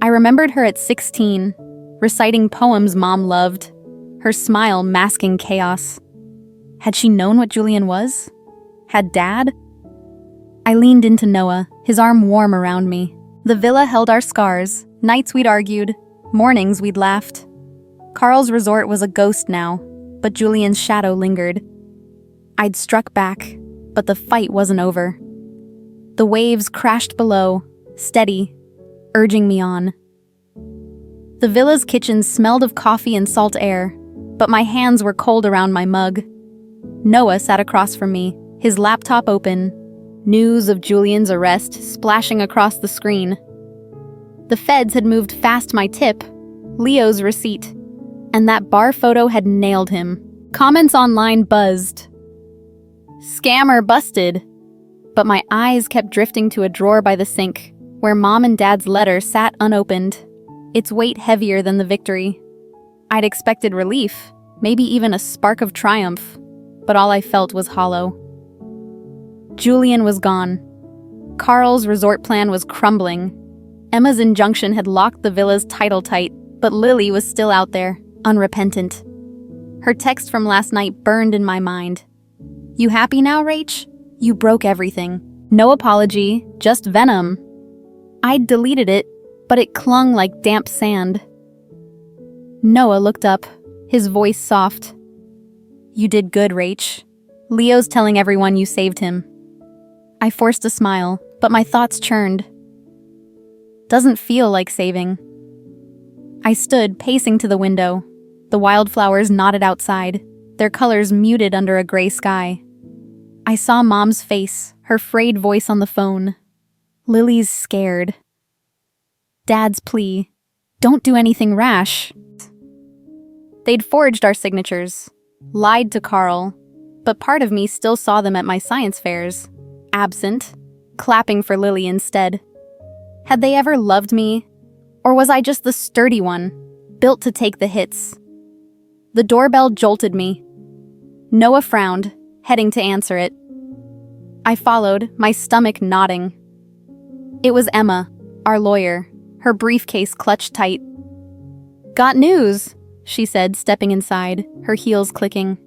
I remembered her at 16, reciting poems Mom loved, her smile masking chaos. Had she known what Julian was? Had Dad? I leaned into Noah, his arm warm around me. The villa held our scars, nights we'd argued, mornings we'd laughed. Carl's resort was a ghost now, but Julian's shadow lingered. I'd struck back, but the fight wasn't over. The waves crashed below, steady, urging me on. The villa's kitchen smelled of coffee and salt air, but my hands were cold around my mug. Noah sat across from me, his laptop open, news of Julian's arrest splashing across the screen. The feds had moved fast my tip, Leo's receipt, and that bar photo had nailed him. Comments online buzzed. Scammer busted. But my eyes kept drifting to a drawer by the sink, where Mom and Dad's letter sat unopened, its weight heavier than the victory. I'd expected relief, maybe even a spark of triumph, but all I felt was hollow. Julian was gone. Carl's resort plan was crumbling. Emma's injunction had locked the villa's title tight, but Lily was still out there, unrepentant. Her text from last night burned in my mind. "You happy now, Rach? You broke everything. No apology, just venom." I'd deleted it, but it clung like damp sand. Noah looked up, his voice soft. "You did good, Rach. Leo's telling everyone you saved him." I forced a smile, but my thoughts churned. Doesn't feel like saving. I stood, pacing to the window. The wildflowers nodded outside, their colors muted under a gray sky. I saw Mom's face, her frayed voice on the phone. Lily's scared. Dad's plea, "Don't do anything rash." They'd forged our signatures, lied to Carl, but part of me still saw them at my science fairs, absent, clapping for Lily instead. Had they ever loved me, or was I just the sturdy one, built to take the hits? The doorbell jolted me. Noah frowned, heading to answer it. I followed, my stomach knotting. It was Emma, our lawyer, her briefcase clutched tight. "Got news," she said, stepping inside, her heels clicking.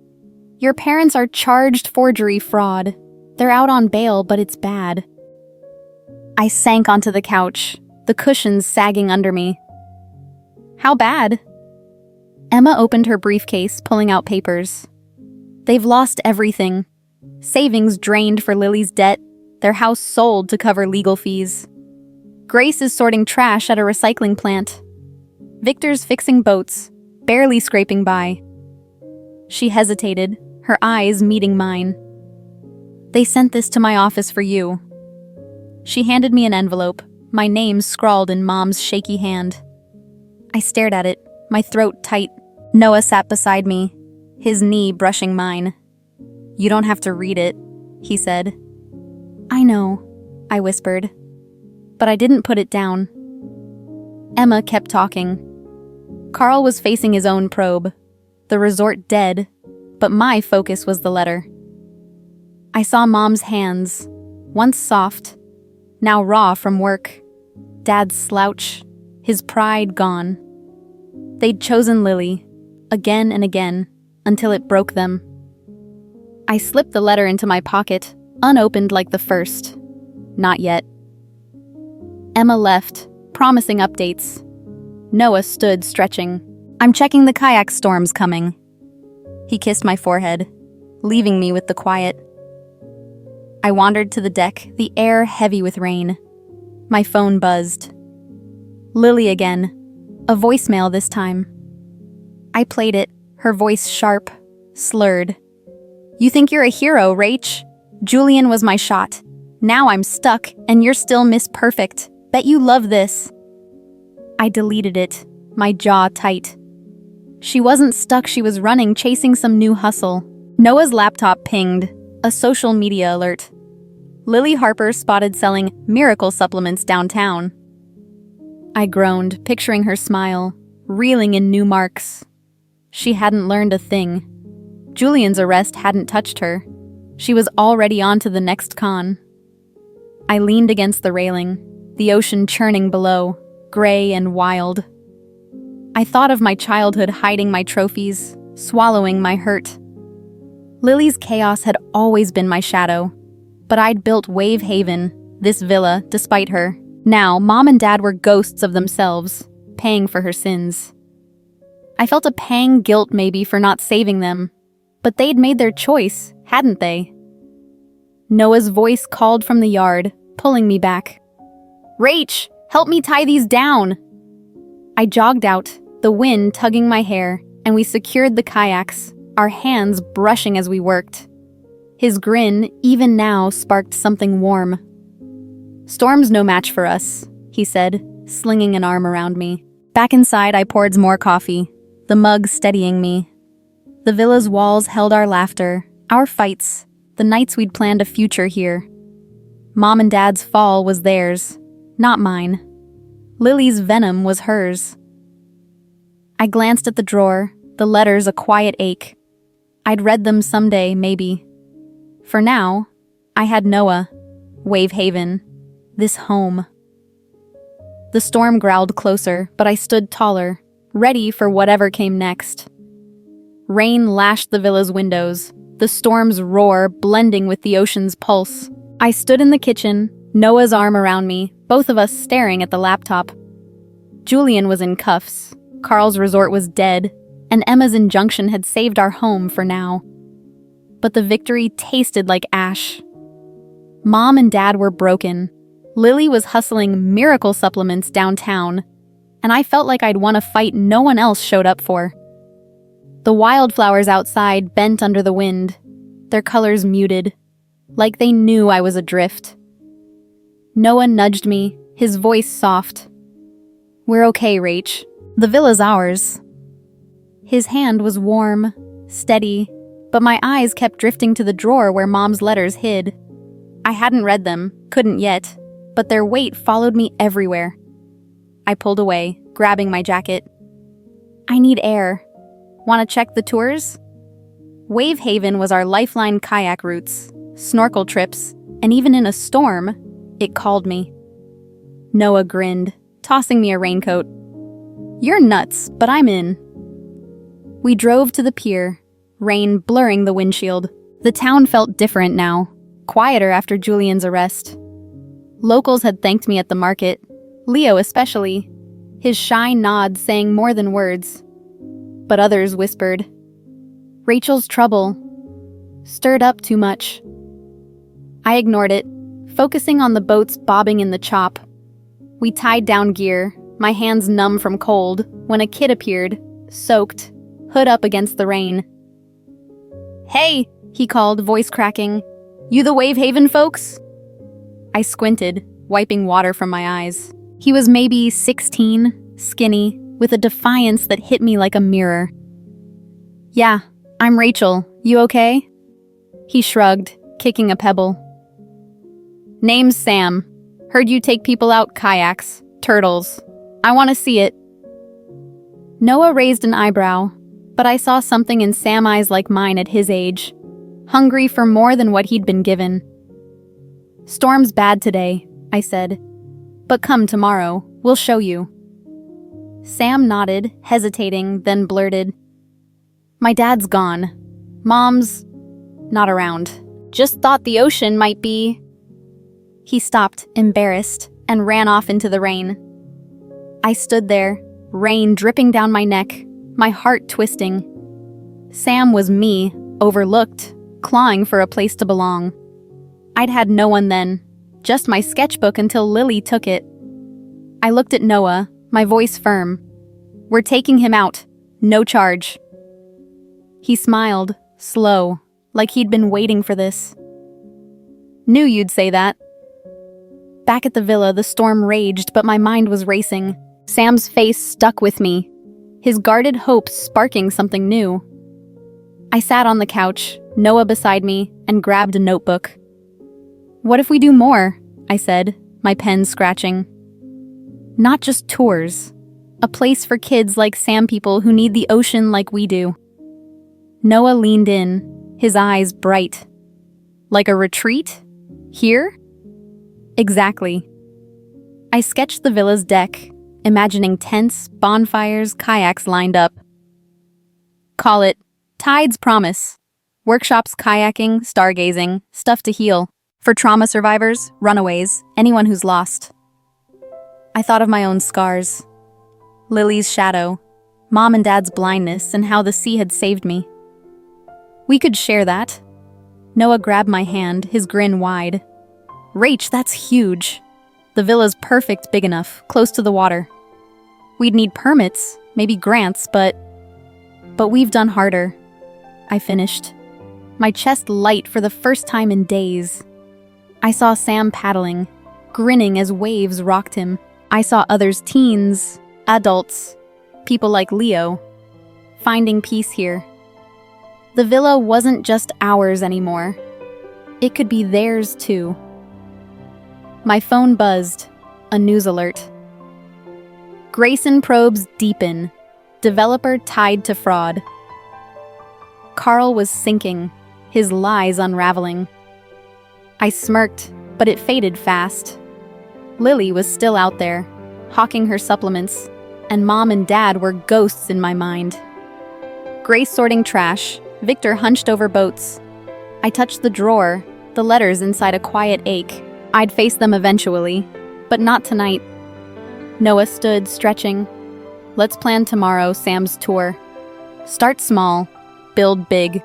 "Your parents are charged forgery fraud. They're out on bail, but it's bad." I sank onto the couch, the cushions sagging under me. "How bad?" Emma opened her briefcase, pulling out papers. "They've lost everything. Savings drained for Lily's debt, their house sold to cover legal fees. Grace is sorting trash at a recycling plant. Victor's fixing boats, barely scraping by." She hesitated, her eyes meeting mine. "They sent this to my office for you." She handed me an envelope, my name scrawled in Mom's shaky hand. I stared at it, my throat tight. Noah sat beside me, his knee brushing mine. "You don't have to read it," he said. "I know," I whispered, but I didn't put it down. Emma kept talking. Carl was facing his own probe, the resort dead, but my focus was the letter. I saw Mom's hands, once soft, now raw from work. Dad's slouch, his pride gone. They'd chosen Lily, again and again, until it broke them. I slipped the letter into my pocket, unopened like the first. Not yet. Emma left, promising updates. Noah stood, stretching. "I'm checking the kayak storms coming." He kissed my forehead, leaving me with the quiet. I wandered to the deck, the air heavy with rain. My phone buzzed. Lily again, a voicemail this time. I played it, her voice sharp, slurred. "You think you're a hero, Rach? Julian was my shot. Now I'm stuck, and you're still Miss Perfect. Bet you love this." I deleted it, my jaw tight. She wasn't stuck, she was running, chasing some new hustle. Noah's laptop pinged, a social media alert. Lily Harper spotted selling miracle supplements downtown. I groaned, picturing her smile, reeling in new marks. She hadn't learned a thing. Julian's arrest hadn't touched her. She was already on to the next con. I leaned against the railing, the ocean churning below, gray and wild. I thought of my childhood hiding my trophies, swallowing my hurt. Lily's chaos had always been my shadow, but I'd built Wave Haven, this villa, despite her. Now, Mom and Dad were ghosts of themselves, paying for her sins. I felt a pang guilt maybe for not saving them, but they'd made their choice, hadn't they? Noah's voice called from the yard, pulling me back. "Rach, help me tie these down!" I jogged out, the wind tugging my hair, and we secured the kayaks, our hands brushing as we worked. His grin, even now, sparked something warm. "Storm's no match for us," he said, slinging an arm around me. Back inside, I poured more coffee, the mug steadying me. The villa's walls held our laughter, our fights, the nights we'd planned a future here. Mom and Dad's fall was theirs. not mine. Lily's venom was hers. I glanced at the drawer, the letters a quiet ache. I'd read them someday, maybe. For now, I had Noah, Wave Haven, this home. The storm growled closer, but I stood taller, ready for whatever came next. Rain lashed the villa's windows, the storm's roar blending with the ocean's pulse. I stood in the kitchen, Noah's arm around me, both of us staring at the laptop. Julian was in cuffs, Carl's resort was dead, and Emma's injunction had saved our home for now. But the victory tasted like ash. Mom and Dad were broken. Lily was hustling miracle supplements downtown, and I felt like I'd won a fight no one else showed up for. The wildflowers outside bent under the wind, their colors muted, like they knew I was adrift. Noah nudged me, his voice soft. "We're okay, Rach. The villa's ours." His hand was warm, steady, but my eyes kept drifting to the drawer where Mom's letters hid. I hadn't read them, couldn't yet, but their weight followed me everywhere. I pulled away, grabbing my jacket. "I need air. Want to check the tours?" Wave Haven was our lifeline kayak routes, snorkel trips, and even in a storm, it called me. Noah grinned, tossing me a raincoat. "You're nuts, but I'm in." We drove to the pier, rain blurring the windshield. The town felt different now, quieter after Julian's arrest. Locals had thanked me at the market, Leo especially, his shy nod saying more than words. But others whispered, "Rachel's trouble. Stirred up too much." I ignored it, focusing on the boats bobbing in the chop. We tied down gear, my hands numb from cold, when a kid appeared, soaked, hood up against the rain. "Hey," he called, voice cracking. "You the Wave Haven folks?" I squinted, wiping water from my eyes. He was maybe 16, skinny, with a defiance that hit me like a mirror. "Yeah, I'm Rachel. You okay?" He shrugged, kicking a pebble. "Name's Sam. Heard you take people out kayaks, turtles. I want to see it." Noah raised an eyebrow, but I saw something in Sam's eyes like mine at his age, hungry for more than what he'd been given. "Storm's bad today," I said. "But come tomorrow, we'll show you." Sam nodded, hesitating, then blurted, "My dad's gone. Mom's not around. Just thought the ocean might be..." He stopped, embarrassed, and ran off into the rain. I stood there, rain dripping down my neck, my heart twisting. Sam was me, overlooked, clawing for a place to belong. I'd had no one then, just my sketchbook until Lily took it. I looked at Noah, my voice firm. "We're taking him out. No charge." He smiled, slow, like he'd been waiting for this. "Knew you'd say that." Back at the villa, the storm raged, but my mind was racing. Sam's face stuck with me, his guarded hope sparking something new. I sat on the couch, Noah beside me, and grabbed a notebook. "What if we do more?" I said, my pen scratching. "Not just tours. A place for kids like Sam people who need the ocean like we do." Noah leaned in, his eyes bright. "Like a retreat? Here?" "Exactly." I sketched the villa's deck, imagining tents, bonfires, kayaks lined up. "Call it Tide's Promise. Workshops, kayaking, stargazing, stuff to heal. For trauma survivors, runaways, anyone who's lost." I thought of my own scars. Lily's shadow, Mom and Dad's blindness, and how the sea had saved me. We could share that. Noah grabbed my hand, his grin wide. "Rach, that's huge. The villa's perfect, big enough, close to the water. We'd need permits, maybe grants, but we've done harder." I finished, my chest light for the first time in days. I saw Sam paddling, grinning as waves rocked him. I saw others, teens, adults, people like Leo, finding peace here. The villa wasn't just ours anymore. It could be theirs too. My phone buzzed. A news alert. Grayson probes deepen. Developer tied to fraud. Carl was sinking, his lies unraveling. I smirked, but it faded fast. Lily was still out there, hawking her supplements, and Mom and Dad were ghosts in my mind. Grace sorting trash, Victor hunched over boats. I touched the drawer, the letters inside a quiet ache. I'd face them eventually, but not tonight. Noah stood, stretching. Let's plan tomorrow, Sam's tour. Start small, build big.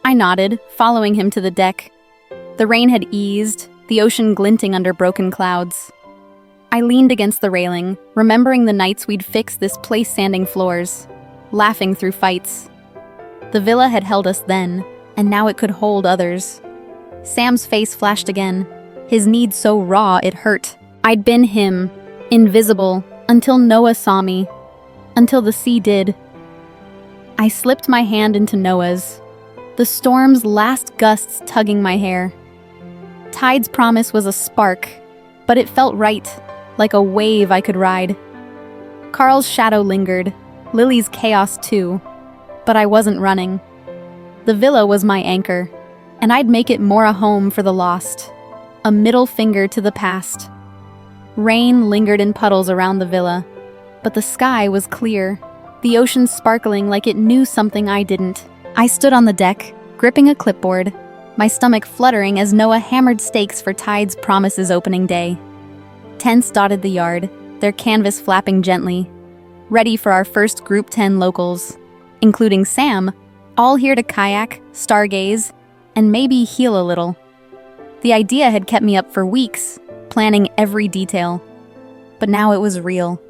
I nodded, following him to the deck. The rain had eased, the ocean glinting under broken clouds. I leaned against the railing, remembering the nights we'd fixed this place sanding floors, laughing through fights. The villa had held us then, and now it could hold others. Sam's face flashed again, his need so raw it hurt. I'd been him, invisible, until Noah saw me, until the sea did. I slipped my hand into Noah's, the storm's last gusts tugging my hair. Tide's promise was a spark, but it felt right, like a wave I could ride. Carl's shadow lingered, Lily's chaos too, but I wasn't running. The villa was my anchor, and I'd make it more a home for the lost, a middle finger to the past. Rain lingered in puddles around the villa, but the sky was clear, the ocean sparkling like it knew something I didn't. I stood on the deck, gripping a clipboard, my stomach fluttering as Noah hammered stakes for Tide's Promises opening day. Tents dotted the yard, their canvas flapping gently, ready for our first Group 10 locals, including Sam, all here to kayak, stargaze, and maybe heal a little. The idea had kept me up for weeks, planning every detail. But now it was real,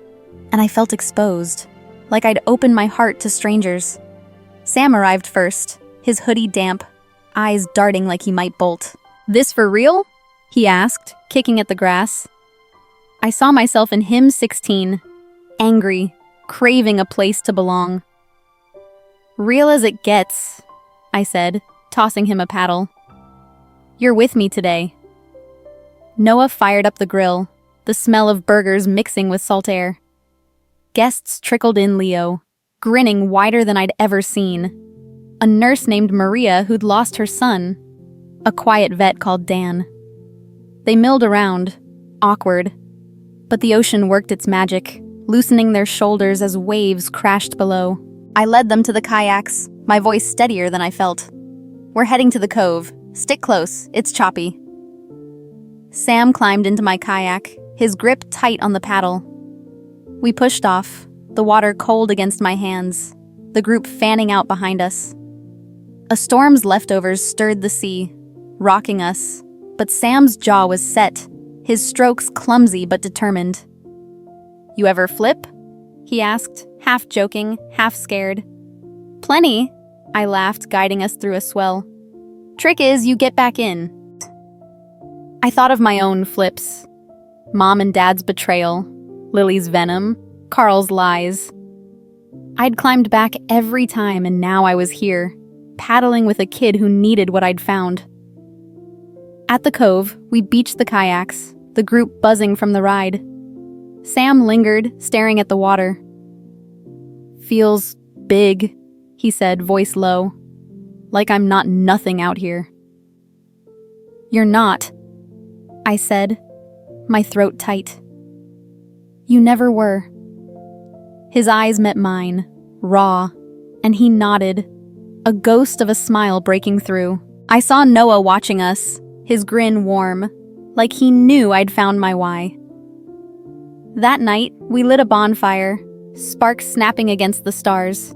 and I felt exposed, like I'd opened my heart to strangers. Sam arrived first, his hoodie damp, eyes darting like he might bolt. "This for real?" he asked, kicking at the grass. I saw myself in him 16, angry, craving a place to belong. "Real as it gets," I said, tossing him a paddle. "You're with me today." Noah fired up the grill, the smell of burgers mixing with salt air. Guests trickled in Leo, grinning wider than I'd ever seen. A nurse named Maria who'd lost her son. A quiet vet called Dan. They milled around, awkward. But the ocean worked its magic, loosening their shoulders as waves crashed below. I led them to the kayaks, my voice steadier than I felt. "We're heading to the cove. Stick close, it's choppy." Sam climbed into my kayak, his grip tight on the paddle. We pushed off, the water cold against my hands, the group fanning out behind us. A storm's leftovers stirred the sea, rocking us, but Sam's jaw was set, his strokes clumsy but determined. "You ever flip?" he asked, half joking, half scared. "Plenty," I laughed, guiding us through a swell. "Trick is you get back in." I thought of my own flips. Mom and Dad's betrayal, Lily's venom, Carl's lies. I'd climbed back every time, and now I was here, paddling with a kid who needed what I'd found. At the cove, we beached the kayaks, the group buzzing from the ride. Sam lingered, staring at the water. "Feels big," he said, voice low. "Like I'm not nothing out here." "You're not," I said, my throat tight. "You never were." His eyes met mine, raw, and he nodded, a ghost of a smile breaking through. I saw Noah watching us, his grin warm, like he knew I'd found my why. That night, we lit a bonfire, sparks snapping against the stars.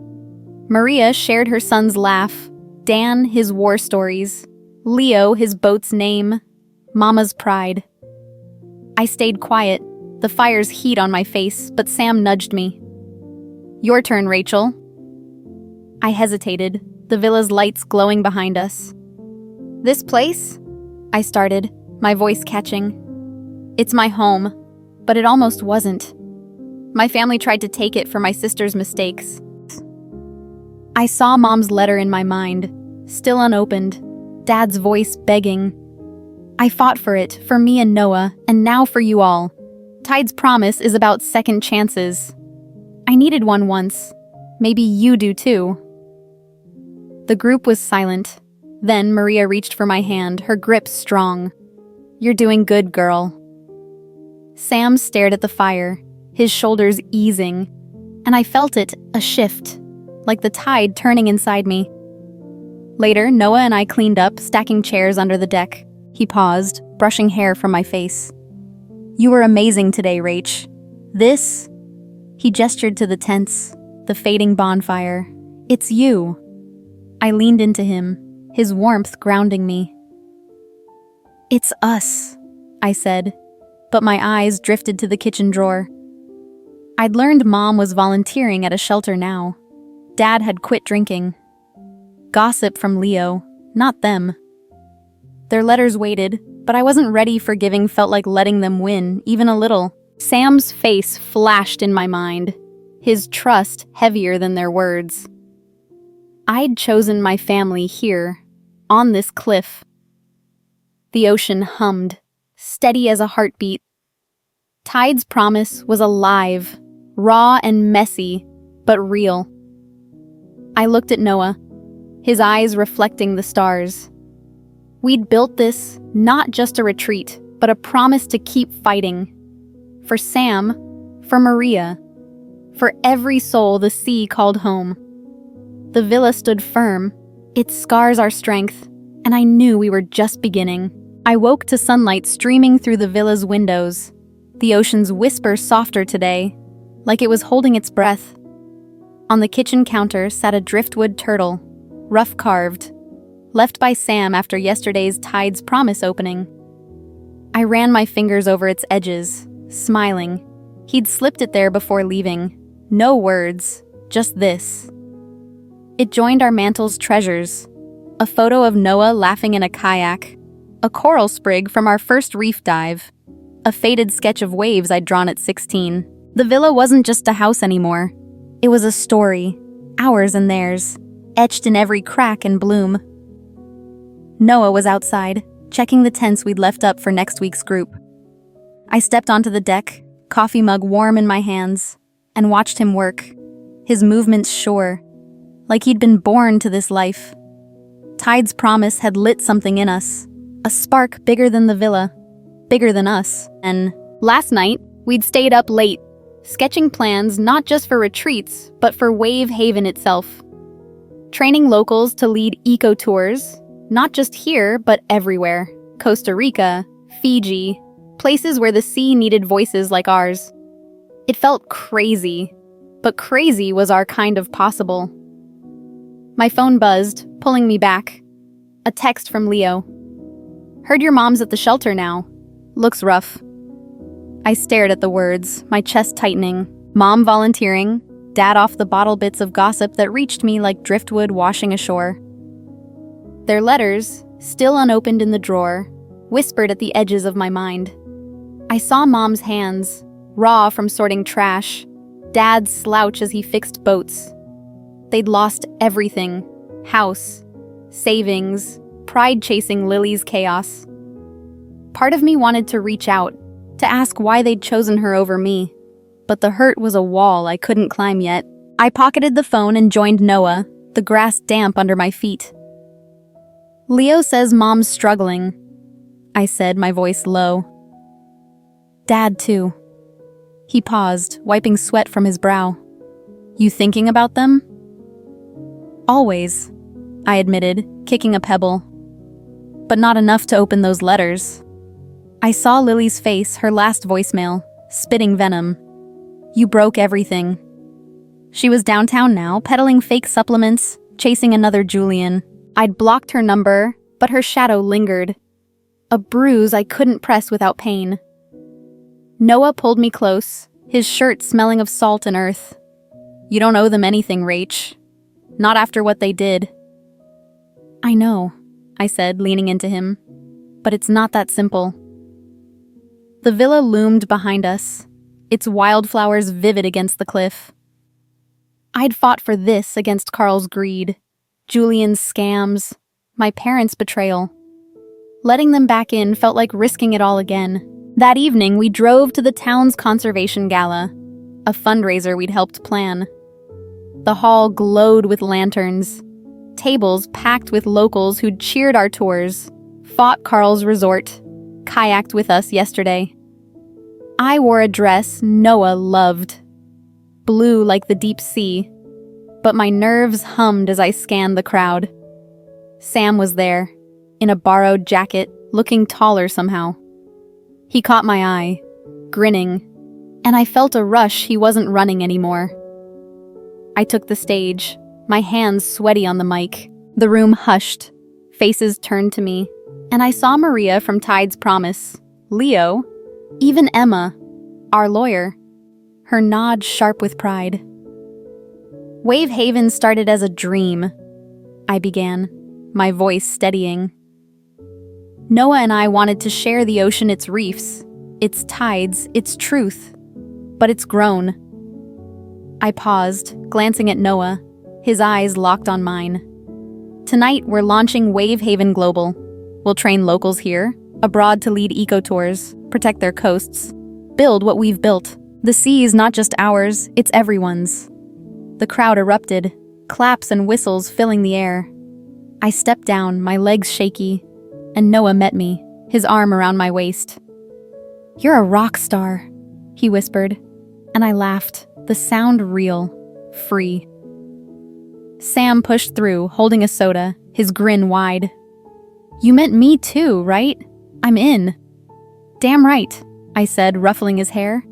Maria shared her son's laugh, Dan his war stories, Leo his boat's name, Mama's pride. I stayed quiet, the fire's heat on my face, but Sam nudged me. "Your turn, Rachel." I hesitated, the villa's lights glowing behind us. "This place?" I started, my voice catching. "It's my home, but it almost wasn't. My family tried to take it for my sister's mistakes." I saw Mom's letter in my mind, still unopened, Dad's voice begging. I fought for it, for me and Noah, and now for you all. Tide's promise is about second chances. I needed one once. Maybe you do too. The group was silent. Then Maria reached for my hand, her grip strong. You're doing good, girl. Sam stared at the fire, his shoulders easing, and I felt it, a shift, like the tide turning inside me. Later, Noah and I cleaned up, stacking chairs under the deck. He paused, brushing hair from my face. You were amazing today, Rach. This... He gestured to the tents, the fading bonfire. It's you. I leaned into him, his warmth grounding me. It's us, I said, but my eyes drifted to the kitchen drawer. I'd learned Mom was volunteering at a shelter now. Dad had quit drinking. Gossip from Leo, not them. Their letters waited, but I wasn't ready. Forgiving felt like letting them win, even a little. Sam's face flashed in my mind, his trust heavier than their words. I'd chosen my family here, on this cliff. The ocean hummed, steady as a heartbeat. Tide's promise was alive, raw and messy, but real. I looked at Noah, his eyes reflecting the stars. We'd built this, not just a retreat, but a promise to keep fighting. For Sam, for Maria, for every soul the sea called home. The villa stood firm, its scars our strength, and I knew we were just beginning. I woke to sunlight streaming through the villa's windows, the ocean's whisper softer today, like it was holding its breath. On the kitchen counter sat a driftwood turtle, rough carved, left by Sam after yesterday's Tide's promise opening. I ran my fingers over its edges, smiling. He'd slipped it there before leaving. No words, just this. It joined our mantle's treasures. A photo of Noah laughing in a kayak, a coral sprig from our first reef dive, a faded sketch of waves I'd drawn at 16. The villa wasn't just a house anymore. It was a story, ours and theirs, etched in every crack and bloom. Noah was outside, checking the tents we'd left up for next week's group. I stepped onto the deck, coffee mug warm in my hands, and watched him work, his movements sure, like he'd been born to this life. Tide's promise had lit something in us, a spark bigger than the villa, bigger than us. And last night, we'd stayed up late, sketching plans not just for retreats, but for Wave Haven itself. Training locals to lead eco-tours, not just here, but everywhere. Costa Rica, Fiji, places where the sea needed voices like ours. It felt crazy, but crazy was our kind of possible. My phone buzzed, pulling me back. A text from Leo. Heard your mom's at the shelter now. Looks rough. I stared at the words, my chest tightening. Mom volunteering, Dad off the bottle, bits of gossip that reached me like driftwood washing ashore. Their letters, still unopened in the drawer, whispered at the edges of my mind. I saw Mom's hands, raw from sorting trash, Dad's slouch as he fixed boats. They'd lost everything, house, savings, pride chasing Lily's chaos. Part of me wanted to reach out, to ask why they'd chosen her over me, but the hurt was a wall I couldn't climb yet. I pocketed the phone and joined Noah, the grass damp under my feet. Leo says Mom's struggling, I said, my voice low. Dad, too. He paused, wiping sweat from his brow. You thinking about them? Always, I admitted, kicking a pebble. But not enough to open those letters. I saw Lily's face, her last voicemail, spitting venom. You broke everything. She was downtown now, peddling fake supplements, chasing another Julian. I'd blocked her number, but her shadow lingered. A bruise I couldn't press without pain. Noah pulled me close, his shirt smelling of salt and earth. You don't owe them anything, Rach. Not after what they did. I know, I said, leaning into him. But it's not that simple. The villa loomed behind us, its wildflowers vivid against the cliff. I'd fought for this against Carl's greed, Julian's scams, my parents' betrayal. Letting them back in felt like risking it all again. That evening, we drove to the town's conservation gala, a fundraiser we'd helped plan. The hall glowed with lanterns, tables packed with locals who'd cheered our tours, fought Carl's resort, kayaked with us yesterday. I wore a dress Noah loved, blue like the deep sea, but my nerves hummed as I scanned the crowd. Sam was there, in a borrowed jacket, looking taller somehow. He caught my eye, grinning, and I felt a rush he wasn't running anymore. I took the stage, my hands sweaty on the mic. The room hushed, faces turned to me, and I saw Maria from Tide's Promise, Leo, even Emma, our lawyer, her nod sharp with pride. Wave Haven started as a dream, I began, my voice steadying. Noah and I wanted to share the ocean, its reefs, its tides, its truth, but it's grown. I paused, glancing at Noah, his eyes locked on mine. Tonight, we're launching Wave Haven Global. We'll train locals here, abroad to lead eco-tours, protect their coasts, build what we've built. The sea is not just ours, it's everyone's. The crowd erupted, claps and whistles filling the air. I stepped down, my legs shaky, and Noah met me, his arm around my waist. "You're a rock star," he whispered, and I laughed, the sound real, free. Sam pushed through, holding a soda, his grin wide. "You meant me too, right? I'm in." "Damn right," I said, ruffling his hair.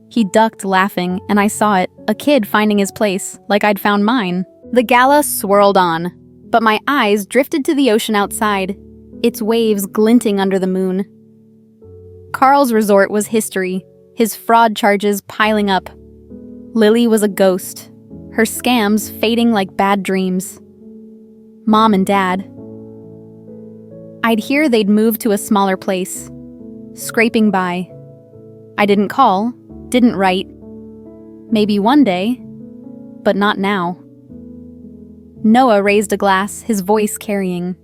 He ducked, laughing, and I saw it, a kid finding his place, like I'd found mine. The gala swirled on, but my eyes drifted to the ocean outside, its waves glinting under the moon. Carl's resort was history, his fraud charges piling up. Lily was a ghost, her scams fading like bad dreams. Mom and Dad. I'd hear they'd moved to a smaller place, scraping by. I didn't call, didn't write. Maybe one day, but not now. Noah raised a glass, his voice carrying.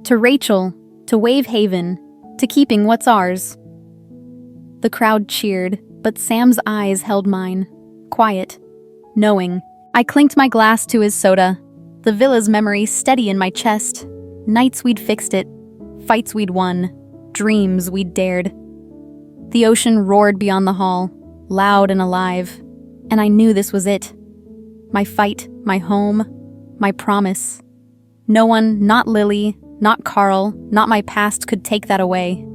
To Rachel, to Wave Haven, to keeping what's ours. The crowd cheered, but Sam's eyes held mine, quiet, knowing. I clinked my glass to his soda, the villa's memory steady in my chest. Nights we'd fixed it, fights we'd won, dreams we'd dared. The ocean roared beyond the hall, loud and alive, and I knew this was it. My fight, my home, my promise. No one, not Lily, not Carl, not my past could take that away.